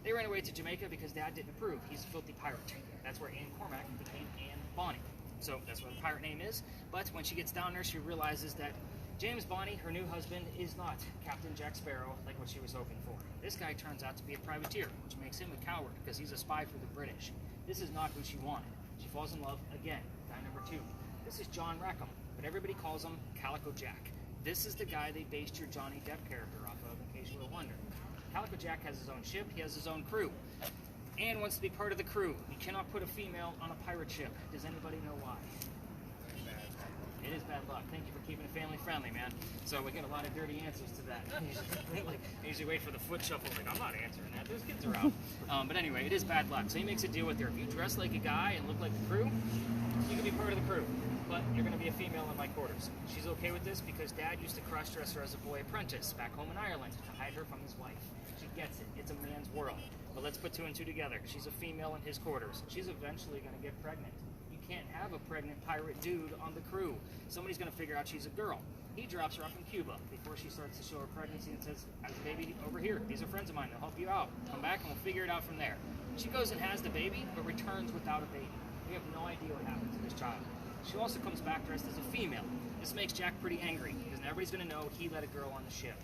They ran away to Jamaica because Dad didn't approve. He's a filthy pirate. That's where Anne Cormac became Anne Bonny. So that's what the pirate name is. But when she gets down there, she realizes that James Bonny, her new husband, is not Captain Jack Sparrow like what she was hoping for. This guy turns out to be a privateer, which makes him a coward because he's a spy for the British. This is not who she wanted. She falls in love again. Guy number 2. This is John Rackham, but everybody calls him Calico Jack. This is the guy they based your Johnny Depp character off of, in case you were wondering. Calico Jack has his own ship, he has his own crew. Anne wants to be part of the crew. You cannot put a female on a pirate ship. Does anybody know why? It is bad luck. Thank you for keeping it family friendly, man. So we get a lot of dirty answers to that. I usually wait for the foot shuffle, like, I'm not answering that. Those kids are out. But anyway, it is bad luck. So he makes a deal with her. If you dress like a guy and look like the crew, you can be part of the crew. But you're going to be a female in my quarters. She's okay with this because Dad used to cross-dress her as a boy apprentice back home in Ireland to hide her from his wife. She gets it. It's a man's world. But let's put 2 and 2 together. She's a female in his quarters. She's eventually going to get pregnant. You can't have a pregnant pirate dude on the crew. Somebody's going to figure out she's a girl. He drops her off in Cuba before she starts to show her pregnancy and says, I have a baby over here. These are friends of mine. They'll help you out. Come back and we'll figure it out from there. She goes and has the baby, but returns without a baby. We have no idea what happened to this child. She also comes back dressed as a female. This makes Jack pretty angry because everybody's going to know he let a girl on the ship.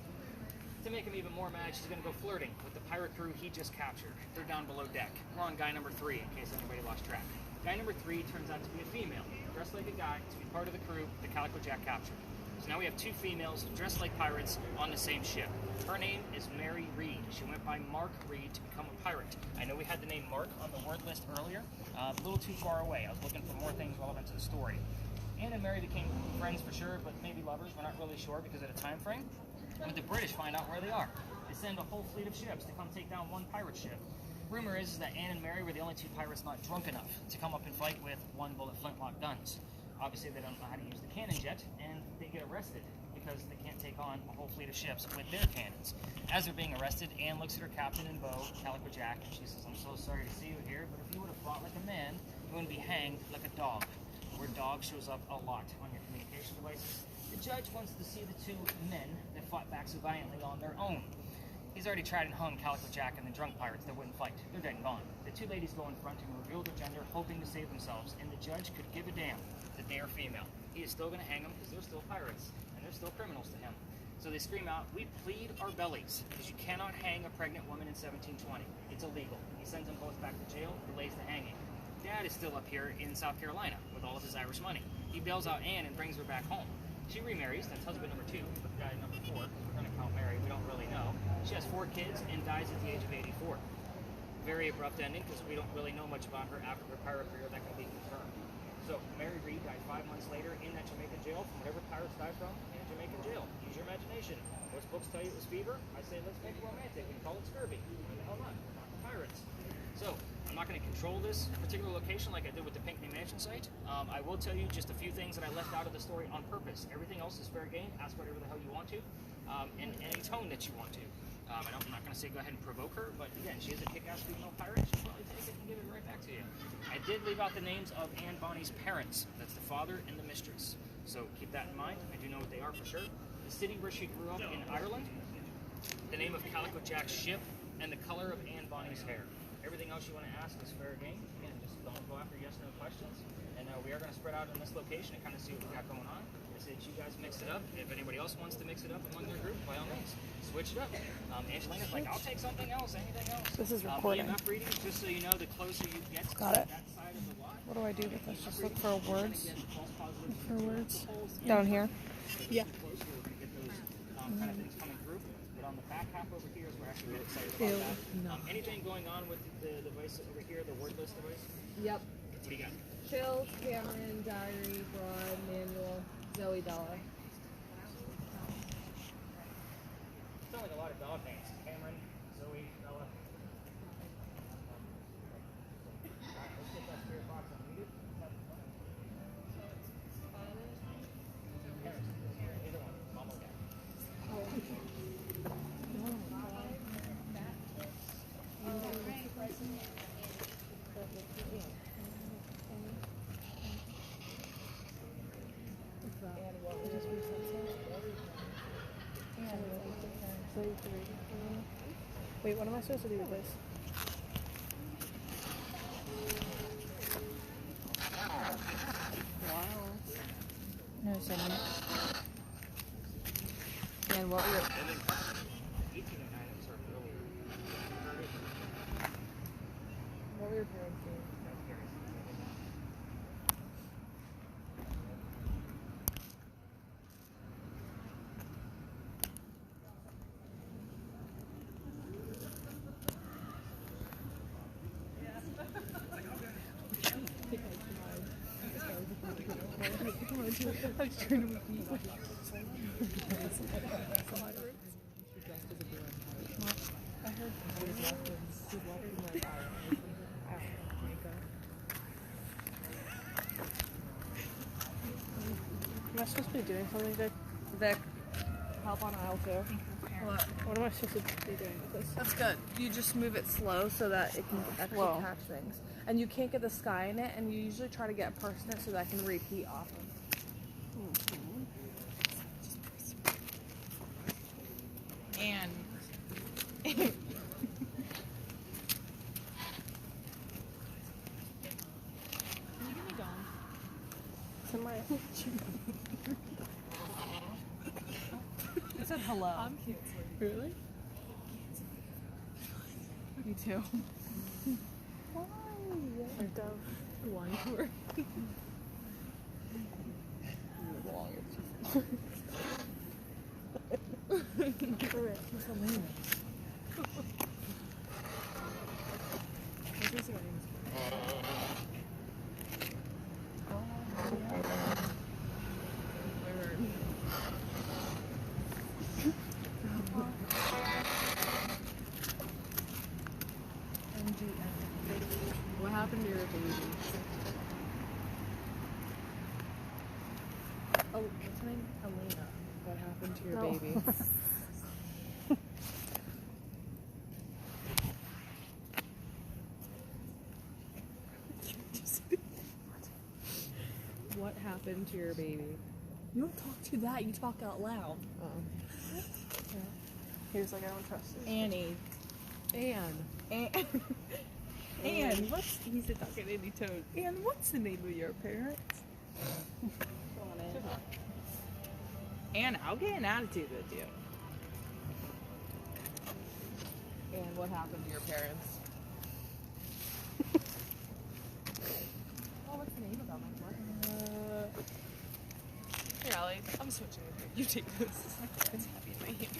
To make him even more mad, she's going to go flirting with the pirate crew he just captured. They're down below deck. We're on guy number 3 in case anybody lost track. Guy number 3 turns out to be a female, dressed like a guy to be part of the crew that Calico Jack captured. So now we have 2 females dressed like pirates on the same ship. Her name is Mary Reed. She went by Mark Reed to become a pirate. I know we had the name Mark on the word list earlier, a little too far away. I was looking for more things relevant to the story. Anne and Mary became friends for sure, but maybe lovers. We're not really sure because of the time frame. But the British find out where they are. They send a whole fleet of ships to come take down one pirate ship. Rumor is that Anne and Mary were the only 2 pirates not drunk enough to come up and fight with 1-bullet flintlock guns. Obviously, they don't know how to use the cannon jet, and they get arrested because they can't take on a whole fleet of ships with their cannons. As they're being arrested, Anne looks at her captain in bow, Calico Jack, and she says, I'm so sorry to see you here, but if you would have fought like a man, you wouldn't be hanged like a dog. The word dog shows up a lot on your communication devices. The judge wants to see the 2 men that fought back so valiantly on their own. He's already tried and hung Calico Jack and the drunk pirates that wouldn't fight. They're dead and gone. The 2 ladies go in front and reveal their gender, hoping to save themselves, and the judge could give a damn that they are female. He is still going to hang them because they're still pirates, and they're still criminals to him. So they scream out, we plead our bellies, because you cannot hang a pregnant woman in 1720. It's illegal. He sends them both back to jail, delays the hanging. Dad is still up here in South Carolina with all of his Irish money. He bails out Anne and brings her back home. She remarries, that's husband number 2, but guy number 4, because we're going to count Mary, we don't really know. She has 4 kids and dies at the age of 84. Very abrupt ending because we don't really know much about her after her pirate career that can be confirmed. So Mary Reed died 5 months later in that Jamaican jail from whatever pirates die from in a Jamaican jail. Use your imagination. Most books tell you it was fever. I say let's make it romantic and call it scurvy. Why the hell not? Not the pirates. So I'm not going to control this particular location like I did with the Pinckney Mansion site. I will tell you just a few things that I left out of the story on purpose. Everything else is fair game. Ask whatever the hell you want to, in any tone that you want to. I'm not going to say go ahead and provoke her, but again, she is a kick-ass female pirate. She'll probably take it and give it right back to you. I did leave out the names of Anne Bonny's parents. That's the father and the mistress. So keep that in mind. I do know what they are for sure. The city where she grew up in Ireland, the name of Calico Jack's ship, and the color of Anne Bonny's hair. Everything else you want to ask is fair game. Again, just don't go after yes/no questions. And we are going to spread out in this location and kind of see what we got going on. say that you guys mixed it up. If anybody else wants to mix it up among their group, by all means, switch it up. Angelina's like, I'll take something else, anything else. This is recording. EMF readings, just so you know, the closer you get to Got it. that side of the lot. What do I do with this? Just look for words. Look for words. Down here. Yeah. Closer, we're going to get those kind of things coming through. But on the back half over here is where I actually get excited about that. Anything going on with the device over here, the wordless device? Yep. What do you got? Chill, Cameron, Diary, Broad, Manual, Zoe, Bella. Sound like a lot of dog names. Cameron, Zoe, Bella. Alright, let's get that spirit box unmuted. Either one, mom or dad. Wait, what am I supposed to do with this? Wow. No, second. And what were 1809 items are earlier. What were your parents doing? I was trying to make you. I heard she's walking my car. Am I supposed to be doing something, Vic? Vic, help on aisle 2. What? What am I supposed to be doing with this? That's good. You just move it slow so that it can actually catch things. And you can't get the sky in it, and you usually try to get a person in it so that I can repeat often. and Somebody. I said hello. I'm Really? Me too. Why? Like Dove. Why for? What happened to your baby? Oh, what's her name? Elena. What happened to your baby? What happened to your baby? You don't talk to that, you talk out loud. Yeah. He was like, I don't trust you. Annie. Anne. And what's he said talking any tone? And what's the name of your parents? And I'll get an attitude with you. And what happened to your parents? Oh, what's the name of them? What? Here, Allie, I'm switching with you. You take this. It's heavy in my hand.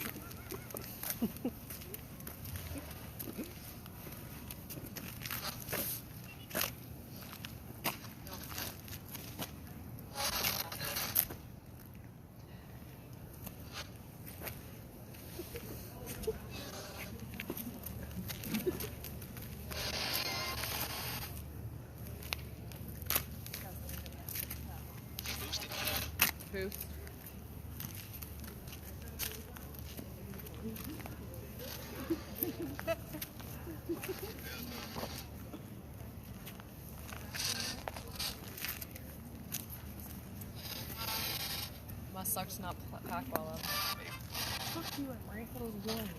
Booth. My suck's not packed well enough. Fuck you, I'm right. I thought it was going.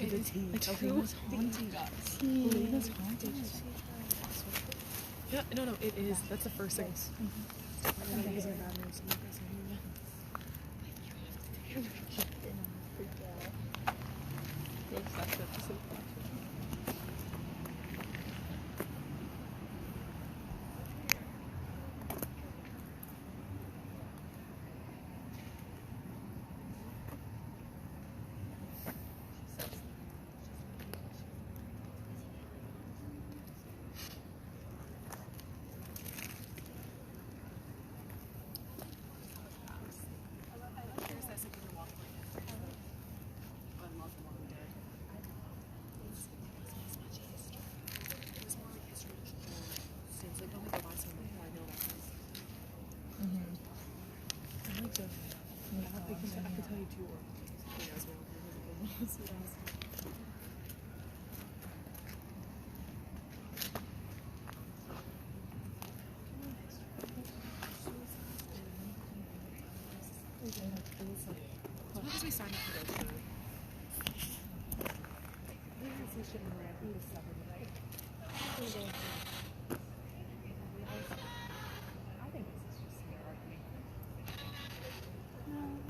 It is Alina's haunting us. Alina's haunting us. Yeah, no, it is. That's the first thing. I can tell you two as well. Sometimes we sign up for those shows.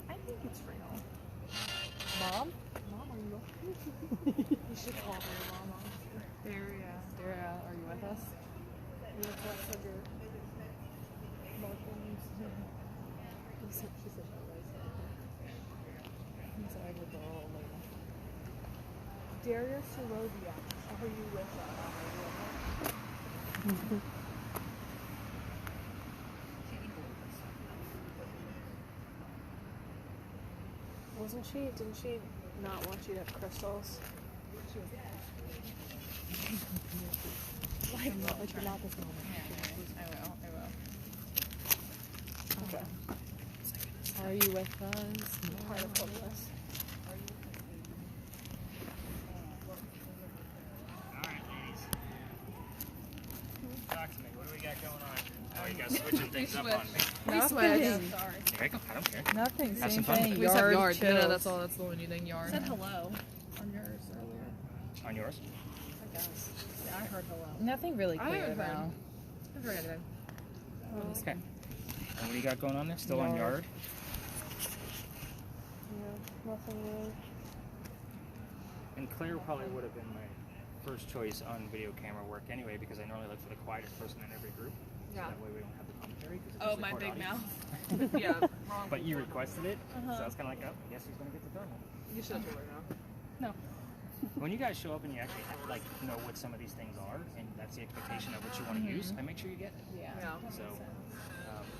I think it's real. Mom? Mom, are you okay? You should call me mom. Daria, are you with us? We have to sugar. She said that was. He's over the old lady. Daria Sorovia, are you with us? Didn't she not want you to have crystals? Like, not this moment. I will. Okay. Are you with us? Part of homeless. All right, ladies. Talk to me. What do we got going on? Oh, you guys switching things up on me. Nothing. Here I go. I don't care. Nothing. Have Same some fun. thing. We said yard. Chills. Yeah, that's all. That's the only thing. Yard. Said hello on yours earlier. On yours? I guess. Yeah, I heard hello. Nothing really I clear haven't heard. though. I've heard anything. Okay. And what do you got going on there? Still on yard? Yeah, nothing really. And Claire probably would have been my first choice on video camera work anyway, because I normally look for the quietest person in every group. So Yeah. that way we don't have the commentary. 'cause it's Oh, just my recorded big audio. mouth. Yeah, wrong. But you requested it, so I was kind of like, oh, I guess who's going to get the thermal? You should have told her now. When you guys show up and you actually have, like know what some of these things are, and that's the expectation of what you want to use, I make sure you get it. Yeah. Yeah. So,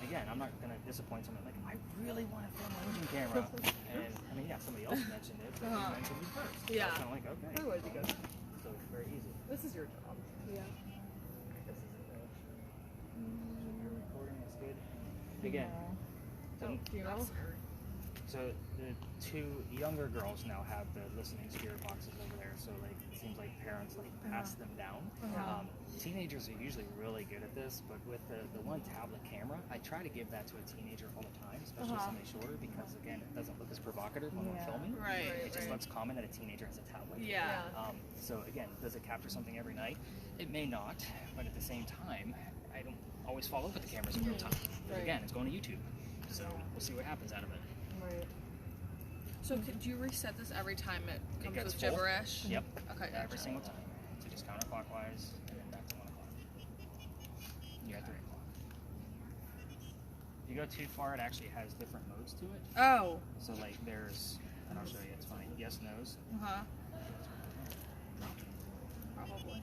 again, I'm not going to disappoint someone like, I really want a thermal imaging camera. And, I mean, yeah, somebody else mentioned it, but you mentioned me first. So Yeah. I was kind of like, okay. Otherwise, you go. So it's very easy. This is your job. Yeah. This is it, though. So your recording is good. Again, so the two younger girls now have the listening spirit boxes over there. So like it seems like parents like pass them down. Teenagers are usually really good at this, but with the one tablet camera, I try to give that to a teenager all the time, especially somebody shorter, because again, it doesn't look as provocative when we're filming. Right. It just looks common that a teenager has a tablet. Yeah. So again, does it capture something every night? It may not, but at the same time, I don't always follow up with the cameras in real time. Because again, it's going to YouTube. So we'll see what happens out of it. Right. So do you reset this every time it comes gets with full. gibberish? Yep. Okay. Every single time. So just counterclockwise and then back to 1 o'clock. You're at 3 o'clock. If you go too far, it actually has different modes to it. Oh. So like there's, and I'll show you, it's funny, yes, no's. Probably.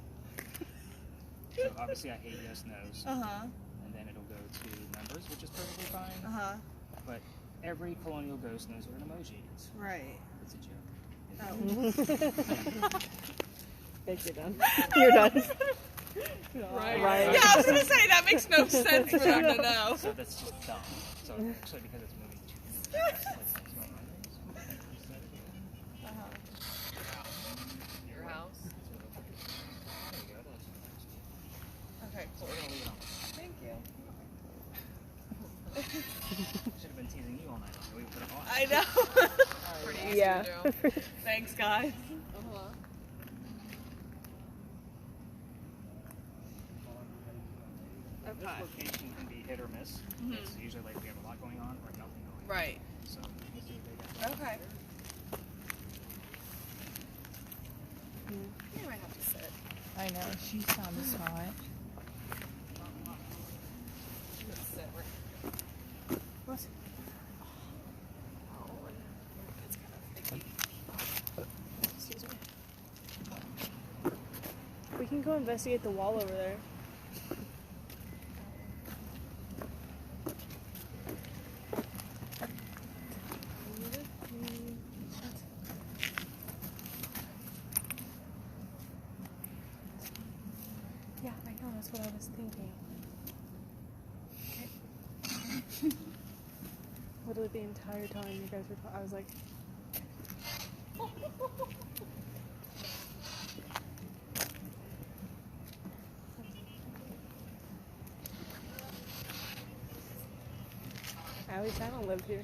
So obviously I hate yes, no's. And then it'll go to numbers, which is perfectly fine. But every colonial ghost knows what an emoji is. Right. It's a joke. Think you're done. You're done. Right. Yeah, I was gonna say that makes no sense for them to know. So that's just dumb. So actually, because it's moving too fast, like what's going on there. Your house. There you go. That's Okay, so cool. we're gonna leave it on. Thank you. Should have been teasing you all night. We put it on. I know. Pretty easy Yeah. to do. Thanks, guys. This location can be hit or miss. It's usually like we have a lot going on or nothing going on. Right. So we'll see what they got. Okay. You might have to sit. I know. She sounds hot. Sit right. What? Excuse me. We can go investigate the wall over there. Yeah, I know, that's what I was thinking. Literally the entire time you guys were I was like, at least I don't live here.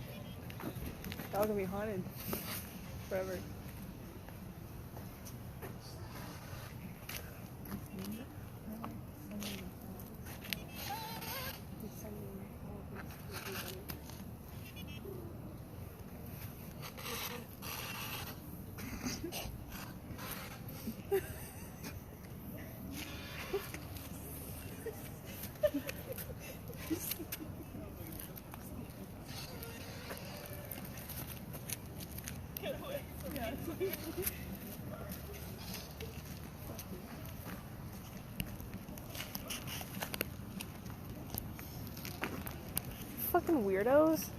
Y'all gonna be haunted forever. Fucking weirdos.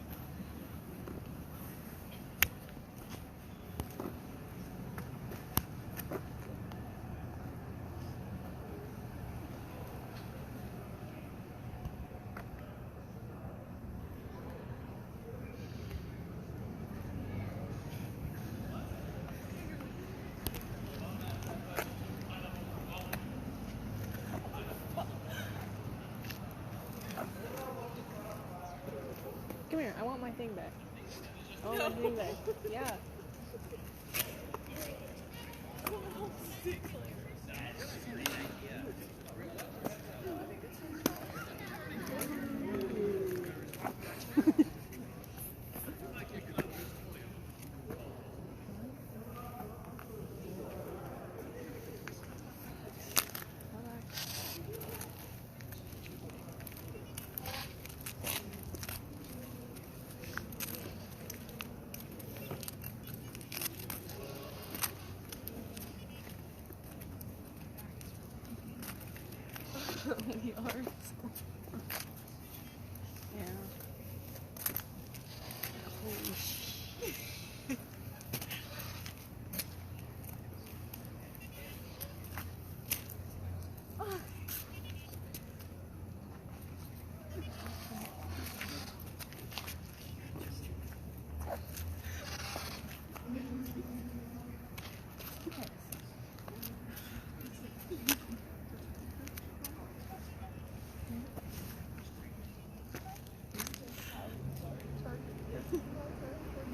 Come here, I want my thing back. I want my thing back. Yeah. We are. Yeah. Holy shit.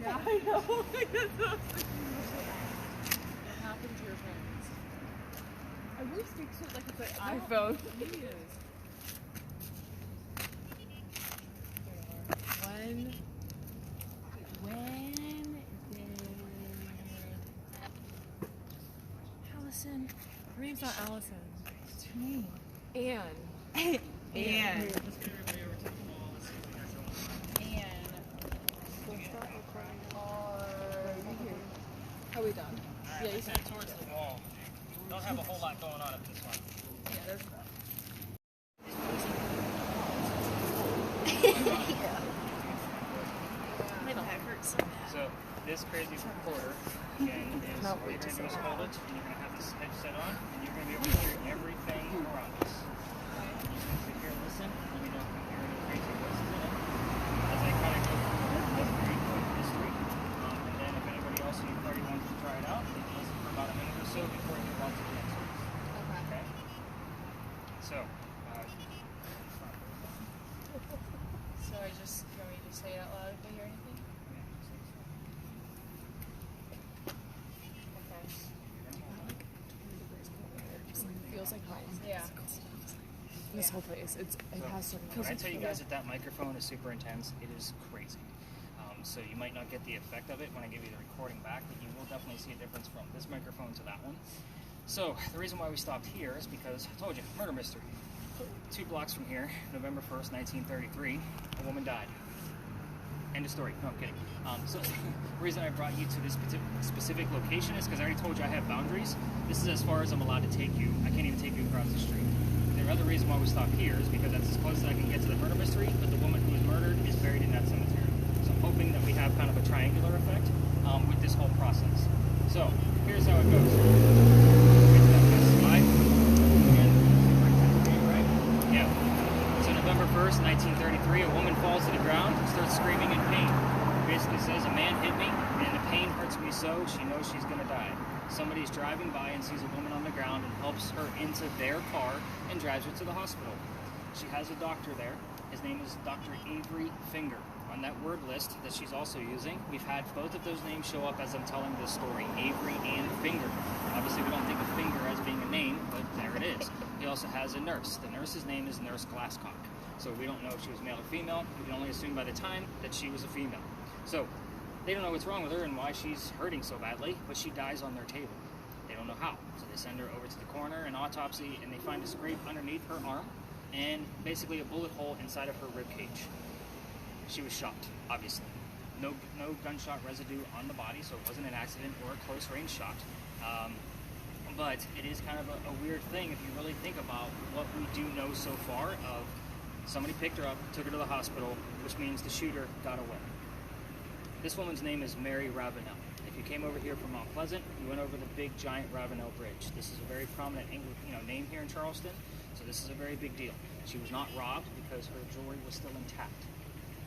Yeah, I know. What happened to your parents? I wish they could like it's an iPhone. When did Allison? Her name's not Allison. What's her name? Anne. Anne. Are we done? Yeah, you said towards the wall. Don't have a whole lot going on at this one. Yeah, there's my head hurts so bad. So this crazy recorder, again, is all you're going to do is hold it, and you're going to have this headset on, and you're going to be able to hear everything around us. You just sit here and listen. Let me know if you hear any crazy voices in it. As I kind of go through history, and then if anybody else in your party wants to try it out, they can listen for about a minute or so before we move on to the next one. Okay? So, So I just, you want me to say it out loud if I hear anything? Okay. Feels like home. Yeah. This whole place, it has so When I tell you guys that microphone is super intense, it is crazy. So you might not get the effect of it when I give you the recording back, but you will definitely see a difference from this microphone to that one. So the reason why we stopped here is because I told you, murder mystery. 2 blocks from here, November 1st, 1933, a woman died. End of story. No, I'm kidding. So the reason I brought you to this specific location is because I already told you I have boundaries. This is as far as I'm allowed to take you. I can't even take you across the street. The other reason why we stopped here is because that's as close as I can get to the murder mystery, but the woman who was murdered is buried in that cemetery. So I'm hoping that we have kind of a triangular effect with this whole process. So here's how it goes. Get that last slide. Again, right? Yeah. So November 1st, 1933, a woman falls to the ground and starts screaming in pain. Basically says, a man hit me and the pain hurts me so, she knows she's going to die. Somebody's driving by and sees a woman on the ground and helps her into their car and drives her to the hospital. She has a doctor there. His name is Dr. Avery Finger. On that word list that she's also using, we've had both of those names show up as I'm telling this story, Avery and Finger. Obviously, we don't think of Finger as being a name, but there it is. He also has a nurse. The nurse's name is Nurse Glasscock. So we don't know if she was male or female. We can only assume by the time that she was a female. So they don't know what's wrong with her and why she's hurting so badly, but she dies on their table. They don't know how. So they send her over to the coroner, an autopsy, and they find a scrape underneath her arm and basically a bullet hole inside of her rib cage. She was shot, obviously. No gunshot residue on the body, so it wasn't an accident or a close-range shot. But it is kind of a weird thing if you really think about what we do know so far of somebody picked her up, took her to the hospital, which means the shooter got away. This woman's name is Mary Ravenel. If you came over here from Mount Pleasant, you went over the big giant Ravenel Bridge. This is a very prominent name here in Charleston, so this is a very big deal. She was not robbed because her jewelry was still intact.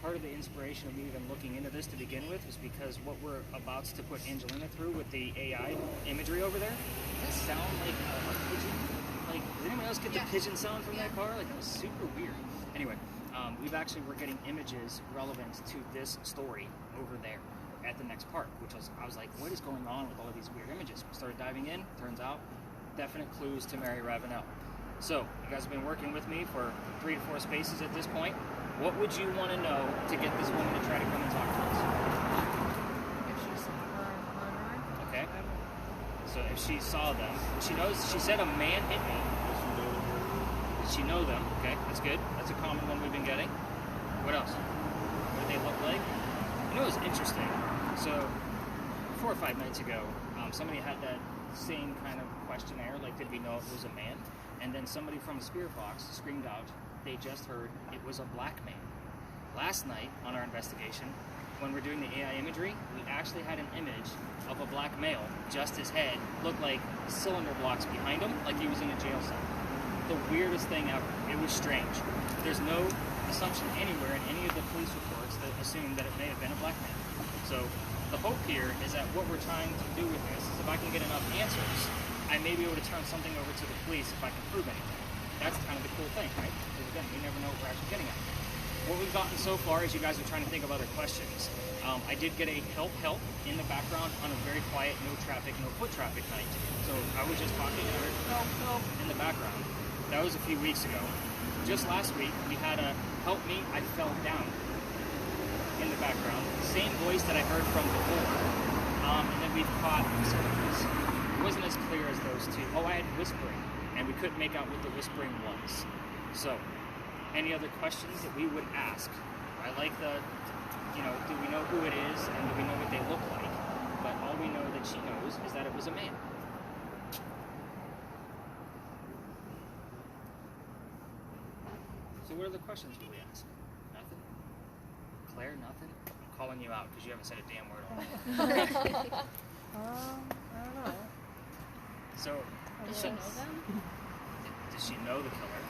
Part of the inspiration of me even looking into this to begin with was because what we're about to put Angelina through with the AI imagery over there, does this sound like a pigeon? Like, did anyone else get the pigeon sound from that car? Like, that was super weird. Anyway, we're getting images relevant to this story over there at the next part, I was like, what is going on with all of these weird images? We started diving in, turns out, definite clues to Mary Ravenel. So, you guys have been working with me for 3 to 4 spaces at this point. What would you want to know to get this woman to try to come and talk to us? If she saw her murderer. Okay. So if she saw them, she said a man hit me. Did she know them? Okay, that's good. That's a common one we've been getting. What else? What did they look like? You know, it was interesting. So 4 or 5 nights ago, somebody had that same kind of questionnaire, like, did we know it was a man? And then somebody from a spirit box screamed out, they just heard it was a black man. Last night on our investigation, when we're doing the AI imagery, we actually had an image of a black male, just his head looked like cylinder blocks behind him, like he was in a jail cell. The weirdest thing ever. It was strange. There's no assumption anywhere in any of the police reports that assume that it may have been a black man. So the hope here is that what we're trying to do with this is if I can get enough answers, I may be able to turn something over to the police if I can prove anything. That's kind of the cool thing, right? Because again, we never know what we're actually getting at. What we've gotten so far is you guys are trying to think of other questions. I did get a help in the background on a very quiet, no foot traffic night. So I was just talking and I heard help in the background. That was a few weeks ago. Just last week, we had a help me, I fell down in the background. Same voice that I heard from before. And then we've caught some of this. It wasn't as clear as those two. Oh, I had whispering, and we couldn't make out what the whispering was. So, any other questions that we would ask? I like the, do we know who it is, and do we know what they look like? But all we know that she knows is that it was a man. So what other questions would we ask? Nothing? Claire, nothing? I'm calling you out because you haven't said a damn word all night. I don't know. So, Does she know them? Does she know the killer?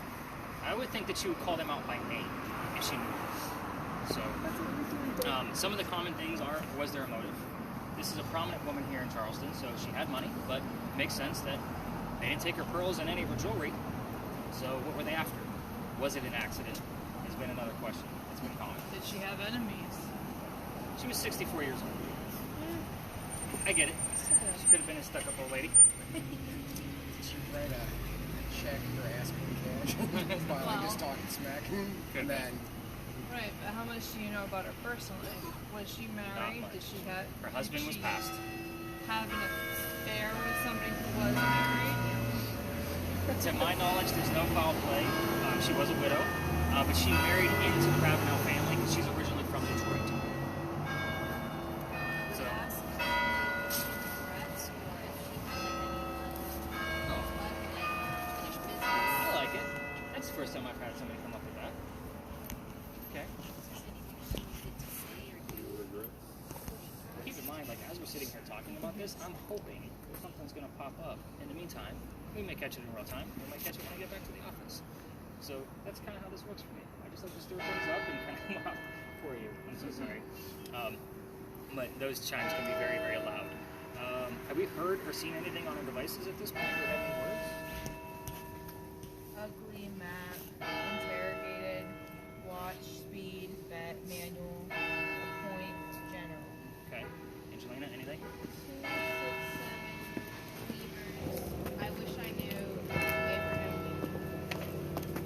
I would think that she would call them out by name if she knew them. So, some of the common things was there a motive? This is a prominent woman here in Charleston, so she had money, but it makes sense that they didn't take her pearls and any of her jewelry. So what were they after? Was it an accident? Has been another question that's been common. Did she have enemies? She was 64 years old. I get it. She could have been a stuck-up old lady. Did she write a check for asking dad? By like just talking smack. And then Right, but how much do you know about her personally? Was she married? much. Did she have? Her husband was passed. Have an affair with somebody who was married? To my knowledge, there's no foul play. She was a widow, but she married into the Ravenel family because she's originally from Detroit. So, Ask threats or if she had any unfinished business. I like it. That's the first time I've had somebody come up with that. Okay. Is there anything she needed to say or do? Keep in mind, like as we're sitting here talking about this, I'm hoping that something's going to pop up. In the meantime, we may catch it in real time. We might catch it when I get back to the office. So that's kind of how this works for me. I just like to stir things up and kind of come out for you. I'm so sorry. But those chimes can be very, very loud. Have we heard or seen anything on our devices at this point? Or have any words? Ugly map, interrogated, watch, speed, vet, manual, appoint, general. Okay. Angelina, anything? 2, 6, 7, Beavers. I wish I knew. Abraham Lincoln.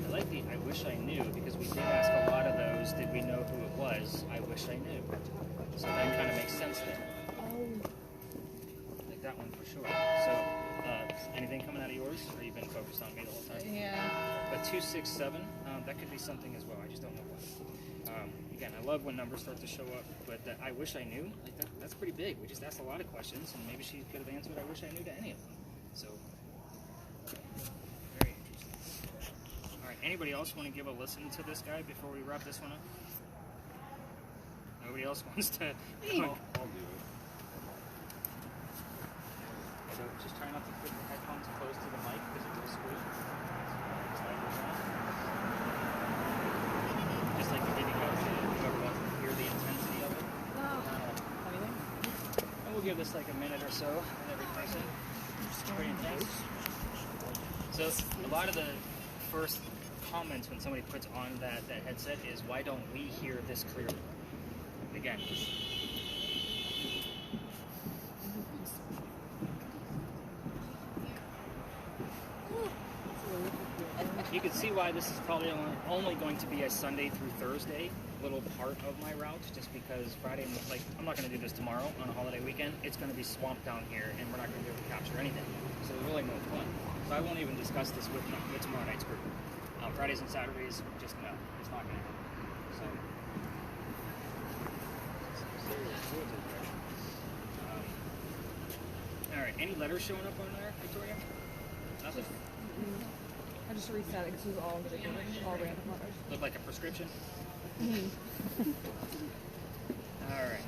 I like the I wish I knew because we did ask a lot of those. Did we know who it was? I wish I knew. So that kind of makes sense there. Like that one for sure. So, anything coming out of yours? Or you've been focused on me the whole time? Yeah. But 267, that could be something as well. I just don't know what. Again, I love when numbers start to show up, but I wish I knew. Like that's pretty big. We just asked a lot of questions, and maybe she could have answered I wish I knew to any of them. So, very interesting. All right, anybody else want to give a listen to this guy before we wrap this one up? Nobody else wants to? I'll do it. So just try not to put the headphones close to the mic because it will squeak. Just like the video, whoever wants to hear the intensity of it. And we'll give this like a minute or so with every person. Pretty intense. So a lot of the first comments when somebody puts on that headset is, why don't we hear this clearly? Again. You can see why this is probably only going to be a Sunday through Thursday little part of my route, just because Friday, like, I'm not going to do this tomorrow on a holiday weekend. It's going to be swamped down here, and we're not going to be able to capture anything. So there's really no fun. So I won't even discuss this with tomorrow night's group. Fridays and Saturdays, just no, it's not going to happen. So, all right, any letters showing up on there, Victoria? Nothing? I just reset it because it was all ridiculous, all random letters. Look like a prescription? All right.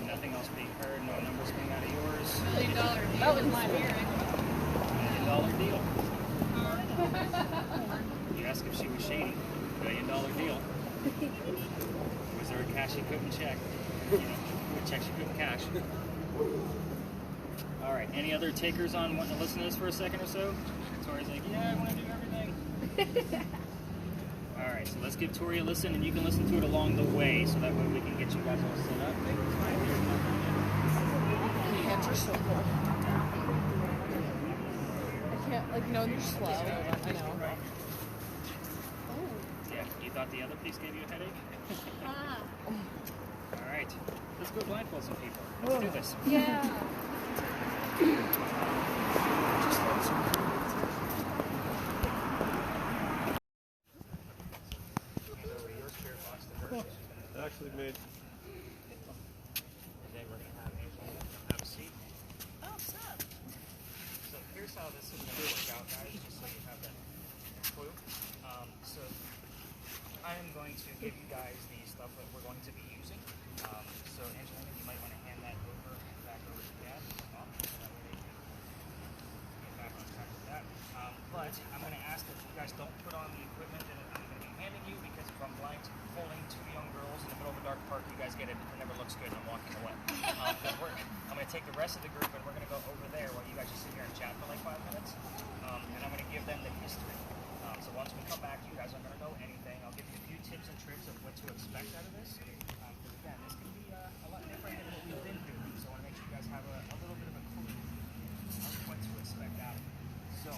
Nothing else being heard, no numbers coming out of yours. $1 million deal. That was my $1 million deal. You asked if she was shady. $1 million deal. Was there a cash she couldn't check? You know, a check she couldn't cash. All right. Any other takers on wanting to listen to this for a second or so? Tori's like, yeah, I want to do everything. All right. So let's give Tori a listen, and you can listen to it along the way, so that way we can get you guys all set up. Hands are so cold. I can't, like, no, they're slow. I know. Yeah. You thought the other piece gave you a headache? Ah. All right. Let's go blindfold some people. Let's do this. Yeah. Actually made. And then we're going to have Angela have a seat. Oh, sup? So here's how this is going to work out, guys, just so you have that clue. So I am going to give you guys the stuff that we're going to be using. So Angelina, you might want to hand that back over to Dad. That way they can get back on track with that. But I'm going to ask that you guys don't put on the equipment that I'm going to be handing you, because if I'm holding two young girls in the middle of a dark park, you guys get it. It never looks good, and I'm walking away. I'm going to take the rest of the group, and we're going to go over there while you guys just sit here and chat for like 5 minutes. And I'm going to give them the history. So once we come back, you guys aren't going to know anything. I'll give you a few tips and tricks of what to expect out of this. Because again, this can be a lot different than what we've been through. So I want to make sure you guys have a little bit of a clue of what to expect out of it. So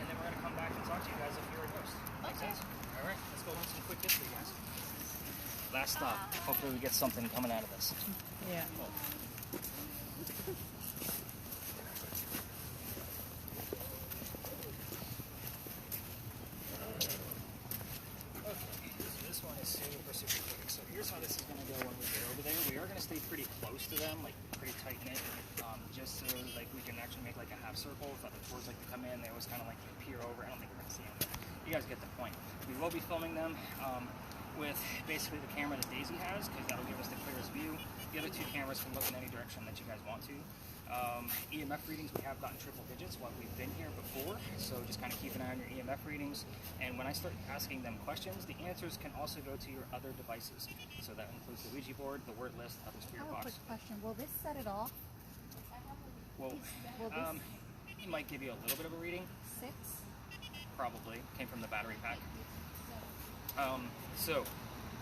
then we're gonna come back and talk to you guys if you're a ghost. Make sense? All right, let's go on some quick history, guys. Last stop. Hopefully we get something coming out of this. Yeah. Okay, so this one is super quick. So here's how this is going to go when we get over there. We are going to stay pretty close to them, like pretty tight knit, just so like we can actually make like a half circle. If other tours like to come in, they always kind of like to peer over. I don't think we're going to see them. But you guys get the point. We will be filming them with basically the camera that Daisy has, because that'll give us the clearest view. The other two cameras can look in any direction that you guys want to. EMF readings, we have gotten triple digits while we've been here before, so just kind of keep an eye on your EMF readings. And when I start asking them questions, the answers can also go to your other devices. So that includes the Ouija board, the word list, the spirit I have a box. quick question. Will this set it off? Well, Will this it might give you a little bit of a reading, 6? probably. Came from the battery pack. So,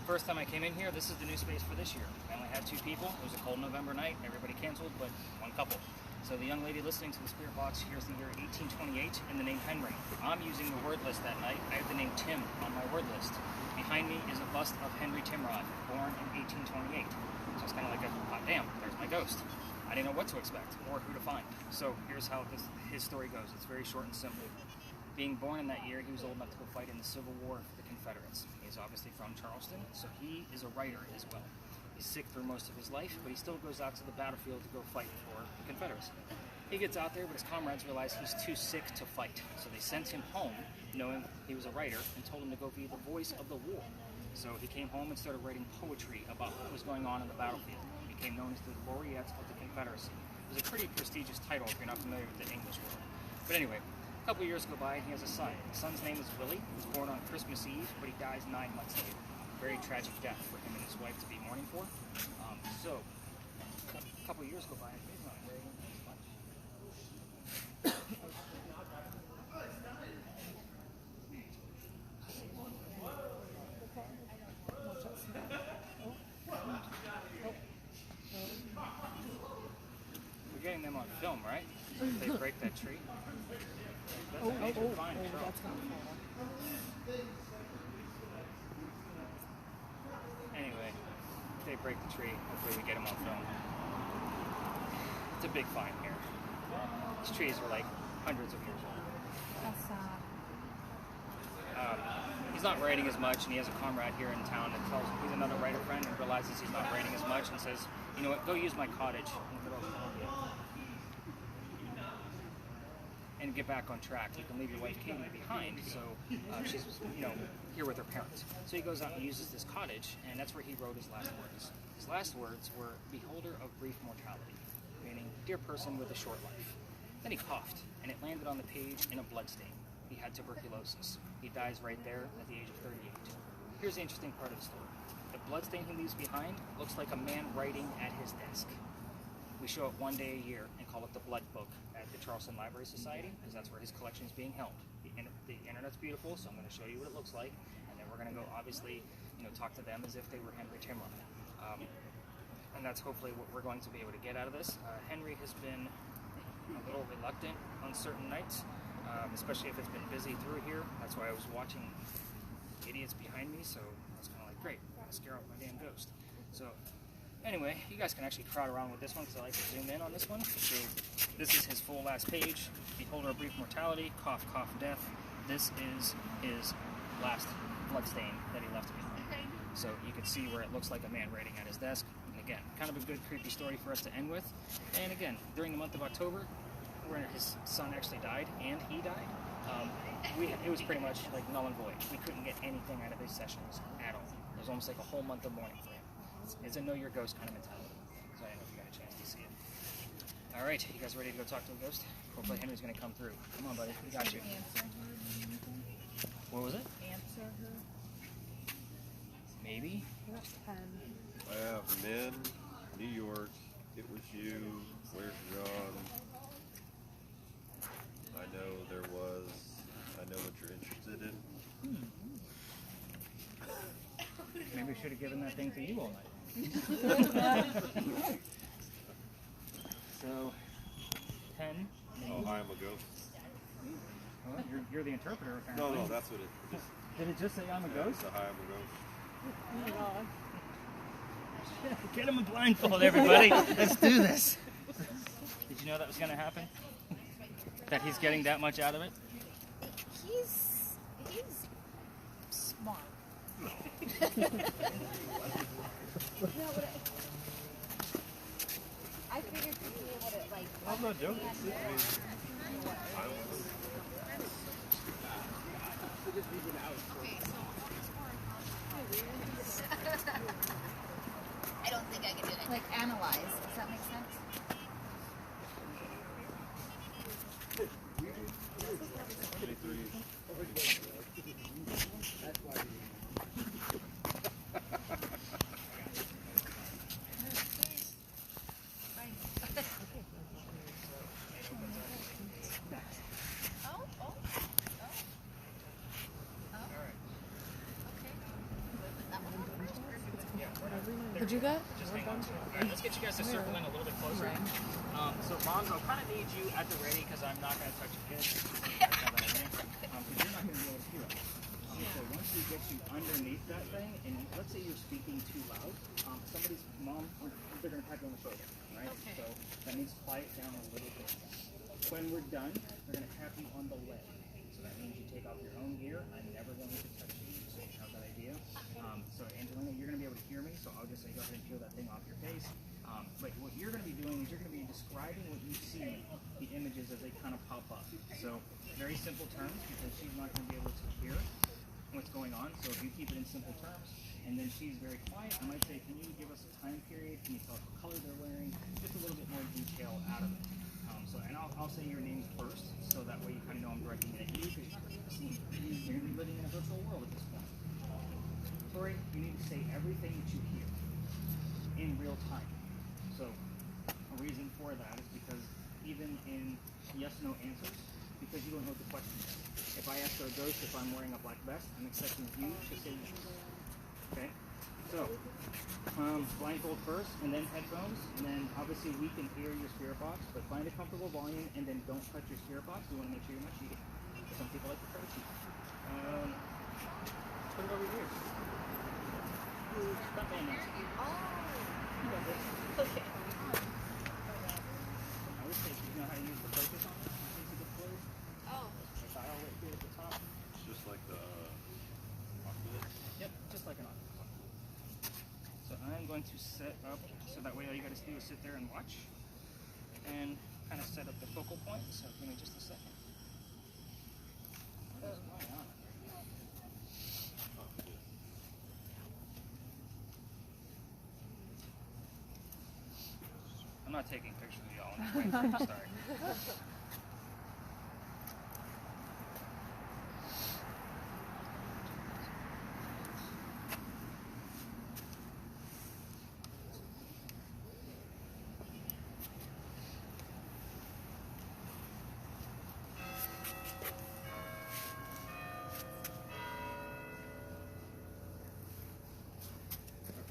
first time I came in here, this is the new space for this year. I only had 2 people. It was a cold November night. Everybody canceled, but 1 couple. So the young lady listening to the spirit box hears the year 1828 and the name Henry. I'm using the word list that night. I have the name Tim on my word list. Behind me is a bust of Henry Timrod, born in 1828. So it's kind of like a, hot damn, there's my ghost. I didn't know what to expect or who to find. So here's how his story goes. It's very short and simple. Being born in that year, he was old enough to go fight in the Civil War for the Confederates. He's obviously from Charleston, so he is a writer as well. He's sick through most of his life, but he still goes out to the battlefield to go fight for the Confederacy. He gets out there, but his comrades realize he's too sick to fight. So they sent him home, knowing he was a writer, and told him to go be the voice of the war. So he came home and started writing poetry about what was going on in the battlefield. He became known as the Laureate of the Confederacy. It was a pretty prestigious title if you're not familiar with the English world. But anyway, a couple years go by and he has a son. The son's name is Willie. He was born on Christmas Eve, but he dies 9 months later. Very tragic death for him and his wife to be mourning for. So, a couple years go by and he's not very much. We're getting them on film, right? If they break that tree. That's a major fine in trouble. Anyway, if they break the tree, hopefully we get them on film. It's a big find here. These trees are like hundreds of years old. That's sad. He's not writing as much, and he has a comrade here in town that tells him he's another writer friend and realizes he's not writing as much and says, you know what, go use my cottage in the middle of Columbia and get back on track. You can leave your wife Katie behind, so she's here with her parents. So he goes out and uses this cottage, and that's where he wrote his last words. His last words were, "Beholder of brief mortality," meaning, dear person with a short life. Then he coughed, and it landed on the page in a bloodstain. He had tuberculosis. He dies right there at the age of 38. Here's the interesting part of the story. The bloodstain he leaves behind looks like a man writing at his desk. We show it one day a year and call it the Blood Book at the Charleston Library Society, because that's where his collection is being held. The internet's beautiful, so I'm going to show you what it looks like, and then we're going to go, obviously, talk to them as if they were Henry Timrod. And that's hopefully what we're going to be able to get out of this. Henry has been a little reluctant on certain nights, especially if it's been busy through here. That's why I was watching idiots behind me, so I was kind of like, great, I'm going to scare off my damn ghost. So anyway, you guys can actually crowd around with this one because I like to zoom in on this one. So this is his full last page. Beholder of brief mortality, cough, cough, death. This is his last bloodstain that he left behind. So you can see where it looks like a man writing at his desk. And again, kind of a good creepy story for us to end with. And again, during the month of October, where his son actually died and he died, it was pretty much like null and void. We couldn't get anything out of these sessions at all. It was almost like a whole month of mourning for him. It's a know your ghost kind of mentality. So I don't know if you got a chance to see it. All right, you guys ready to go talk to the ghost? Hopefully Henry's going to come through. Come on, buddy. We got you. Answer her. What was it? Answer her. Maybe. That's 10. I have men, New York, it was you, where's John? I know there was, I know what you're interested in. Maybe we should have given that thing to you all night. So, 10. Oh, hi, I'm a ghost. Well, you're the interpreter, apparently. No, that's what it just. Did it just say I'm a ghost? The hi, I'm a ghost. Oh my god. Get him a blindfold, everybody. Let's do this. Did you know that was going to happen? That he's getting that much out of it? He's smart. I figured to be able to like. I'm not joking. I don't think I can do it. Like analyze. Does that make sense? What'd you get? Just hang on to it. All right, let's get you guys to circle in a little bit closer. So, Moms, I'll kind of need you at the ready because I'm not going to touch your kids. Because you're not going to be able to hear it. So once we get you underneath that thing, and let's say you're speaking too loud, somebody's mom, they're going to pat you on the shoulder, right? So that means quiet down a little bit. When we're done, they're going to tap you on the leg. So that means you take off your own gear. I'm never going to touch you. So you have that idea. So Angelina, you're going to be able to hear me, so I'll just say go ahead and peel that thing off your face. But what you're going to be doing is you're going to be describing what you see, the images as they kind of pop up. So very simple terms because she's not going to be able to hear what's going on. So if you keep it in simple terms, and then she's very quiet, I might say, can you give us a time period? Can you tell us what color they're wearing? Just a little bit more detail out of it. And I'll say your names first, so that way you kind of know I'm directing it at you. Because you're going to be living in a virtual world at this point. Tori, you need to say everything that you hear in real time. So a reason for that is because even in yes/no answers, because you don't know what the question is. If I ask our ghost if I'm wearing a black vest, I'm expecting you to say yes. Okay? So, blindfold first, and then headphones, and then obviously we can hear your spirit box, but find a comfortable volume, and then don't touch your spirit box. We want to make sure you're not cheating. Some people like to try to cheat. Put it over here. Stop being nasty. You got this. Okay. I would say, you know how to use the focus on it? In case it gets blurry? Oh. The dial right here at the top. It's just like the Oculus. Yep, just like an Oculus. So I'm going to set up, so that way all you got to do is sit there and watch, and kind of set up the focal point. So give me just a second. What is going on? I'm not taking pictures of y'all. I'm just waiting for you to start.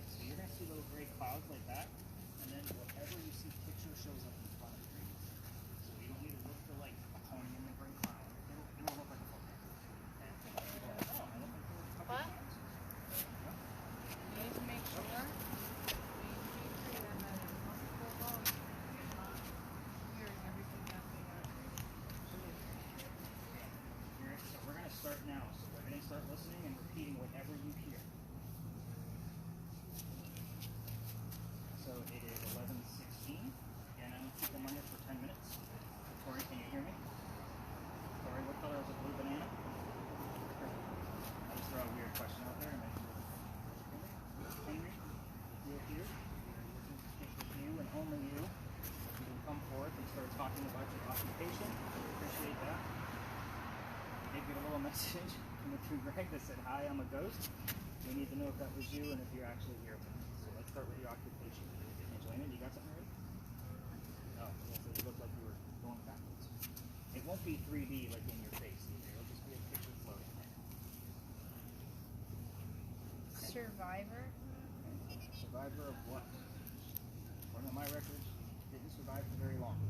So you're going to see little gray clouds like that, and then whatever you see picture shows up in the bottom green. So you don't need to look for like a pony in the gray cloud. It'll look like a photo. And people are like, oh, I look like a couple What? clouds. You need to make sure that a comfortable volume. You're not hearing everything happening out So we're going to start now. So go ahead and start listening and repeating whatever you hear. So it is 11:16, and I'm going to keep them under for 10 minutes. Tori, can you hear me? Tori, what color is a blue banana? I'll just throw a weird question out there and make sure. Henry, you're here. It's you and only you. You can come forth and start talking about your occupation. Appreciate that. Did get a little message coming through Greg that said, hi, I'm a ghost. We need to know if that was you and if you're actually here. So let's start with your occupation. Angelina, you got something ready? No, it looked like you were going backwards. It won't be 3D like in your face either. It'll just be a picture floating there. Survivor? Survivor of what? According to my records, didn't survive for very long.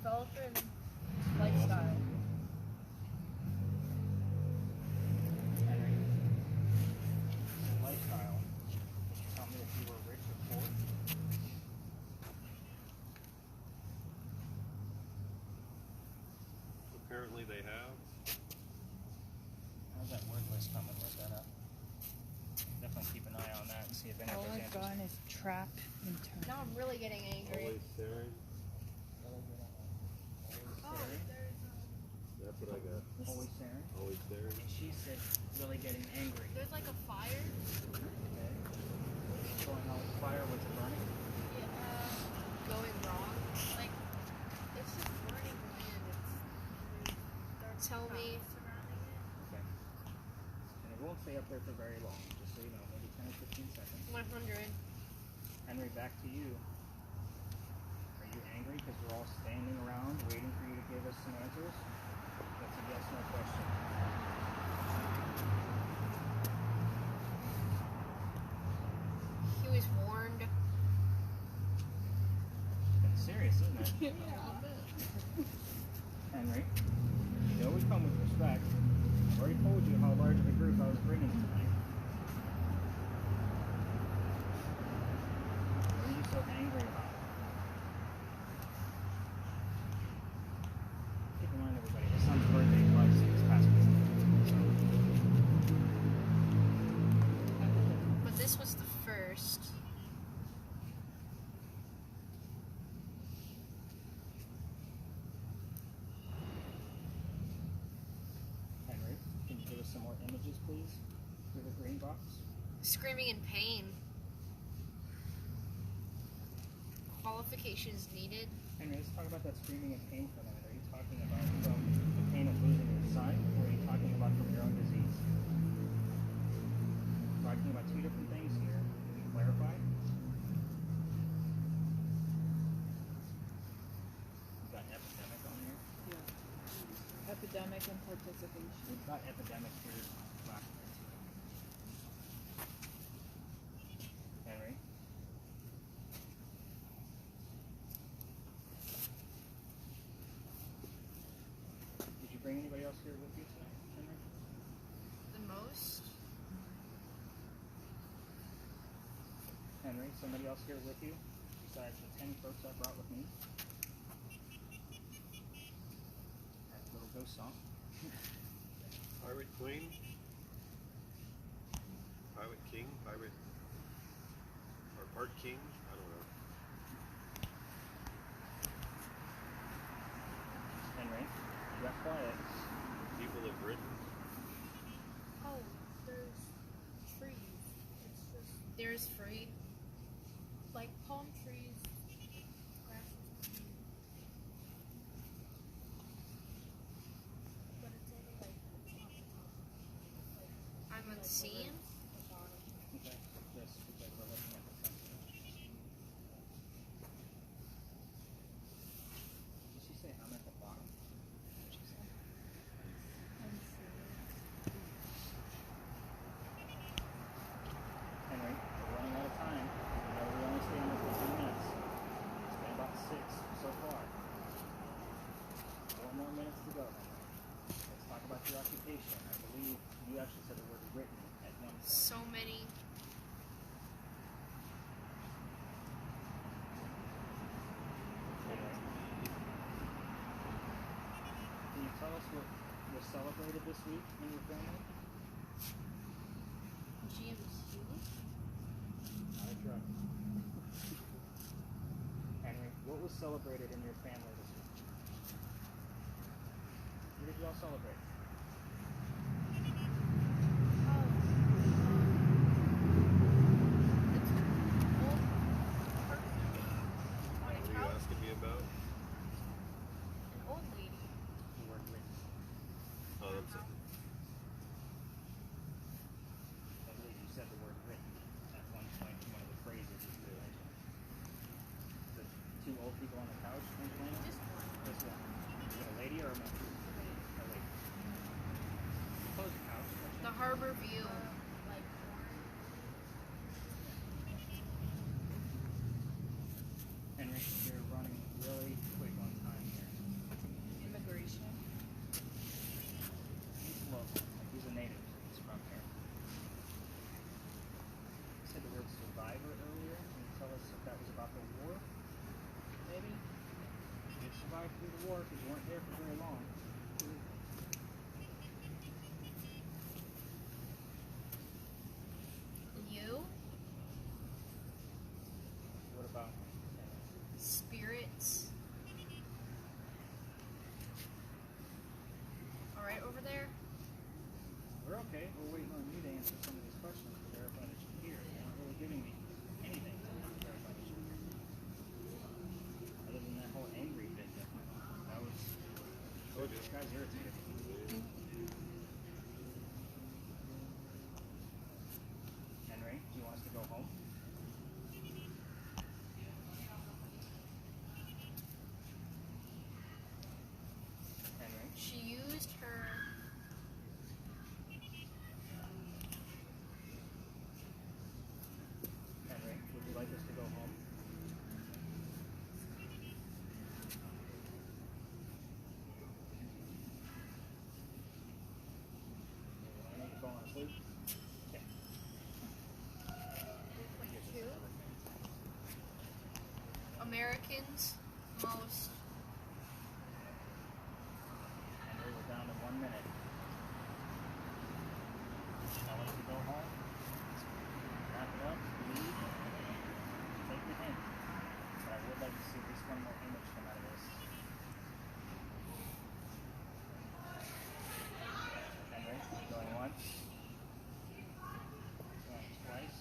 developer and lifestyle. Henry. Lifestyle. Tell me if you were rich or poor. Apparently they have. How's that word list coming? Look that up. Definitely keep an eye on that and see if any of All those I've answers. gotten is trapped and turned. Now I'm really getting angry. Always staring. Oh, there's That's what I got. Always staring. Always staring. And she said, really getting angry. there's like a fire. Okay. What's going on with the fire? What's it burning? Going wrong. Like it's just burning land. It's tell me surrounding it. Okay. And it won't stay up there for very long, just so you know, maybe 10 or 15 seconds. 100. Henry, back to you. Are you angry because we're all standing around waiting for you to give us some answers? That's a yes, no question. He was warned. It's been serious, isn't it? Henry, you know we come with respect. I've already told you how large of a group I was bringing tonight. What are you so angry about? Keep in mind, everybody, my son's birthday was this past week. But this was the first. Henry, can you give us some more images, please, through the green box? Screaming in pain. Qualifications needed. Henry, let's talk about that screaming in pain for a minute. Are you talking about from the pain of losing your son, or are you talking about from your own disease? We're talking about two different things here. Can you clarify? You've got epidemic on here. Yeah. Epidemic and participation. We've got epidemic here. Last Henry. Did you bring anybody else here with you tonight, Henry? The most. Henry, somebody else here with you besides the 10 folks I brought with me? That little ghost song. Pirate Queen. Pirate King. Pirate. Or Part King. I don't know. Henry, you got quiet. People have written. Oh, there's trees. It's just there's free. Like palm trees. Grass is green. But it's only like on the top. I'm unseen. Okay, just because we're looking at the sensor. Did she say I'm at the bottom? What did she say? Henry, we're running out of time. I know we only stay on for 15 minutes. It's been about 6 so far. 4 more minutes to go, Henry. Let's talk about your occupation. I believe you actually said the word written at one point. So many. Henry, can you tell us what was celebrated this week in your family? GMC. Not a drug. Henry, what was celebrated in your family this week? What did you all celebrate? What are you asking me about? An old lady. The word written. Oh, that's it. I believe you said the word written at one point in one of the phrases that you mentioned. The two old people on the couch complaining? Just one. This one. Is it a lady or a man? A lady. Close the couch. The harbor view. Like Henry, you're running really quick on time here. survived through the war because you weren't there for very long. You, What about? spirits. All right, over there. We're okay. We're waiting on you to answer some of these questions to verify that you're here. You're not really giving me anything to verify that you're here. Other than that whole angry bit that was. Oh, this guy's irritated. Henry, do you want us to go home? Henry? She used her. Henry, would you like us to go home? You want to go on sleep? Okay. Americans, most. Henry, we're down to 1 minute. I want us to go home. Wrap it up, leave, take the hint. But I would like to see at least one more image come out of this. Henry, going once. Going twice.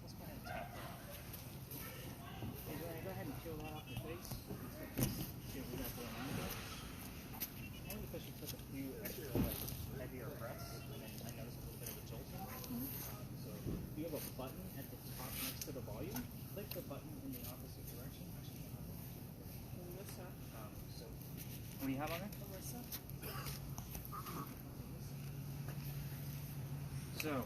Let's go ahead and tap that. Hey, Joanna, go ahead and peel that off your face. See what we got going on here. Only because she took a few extra heavier breaths, and then I noticed a little bit of a jolting. So you have a button at the top next to the volume. Click the button in the opposite direction. Actually, Alyssa. so what do you have on there? Alyssa. So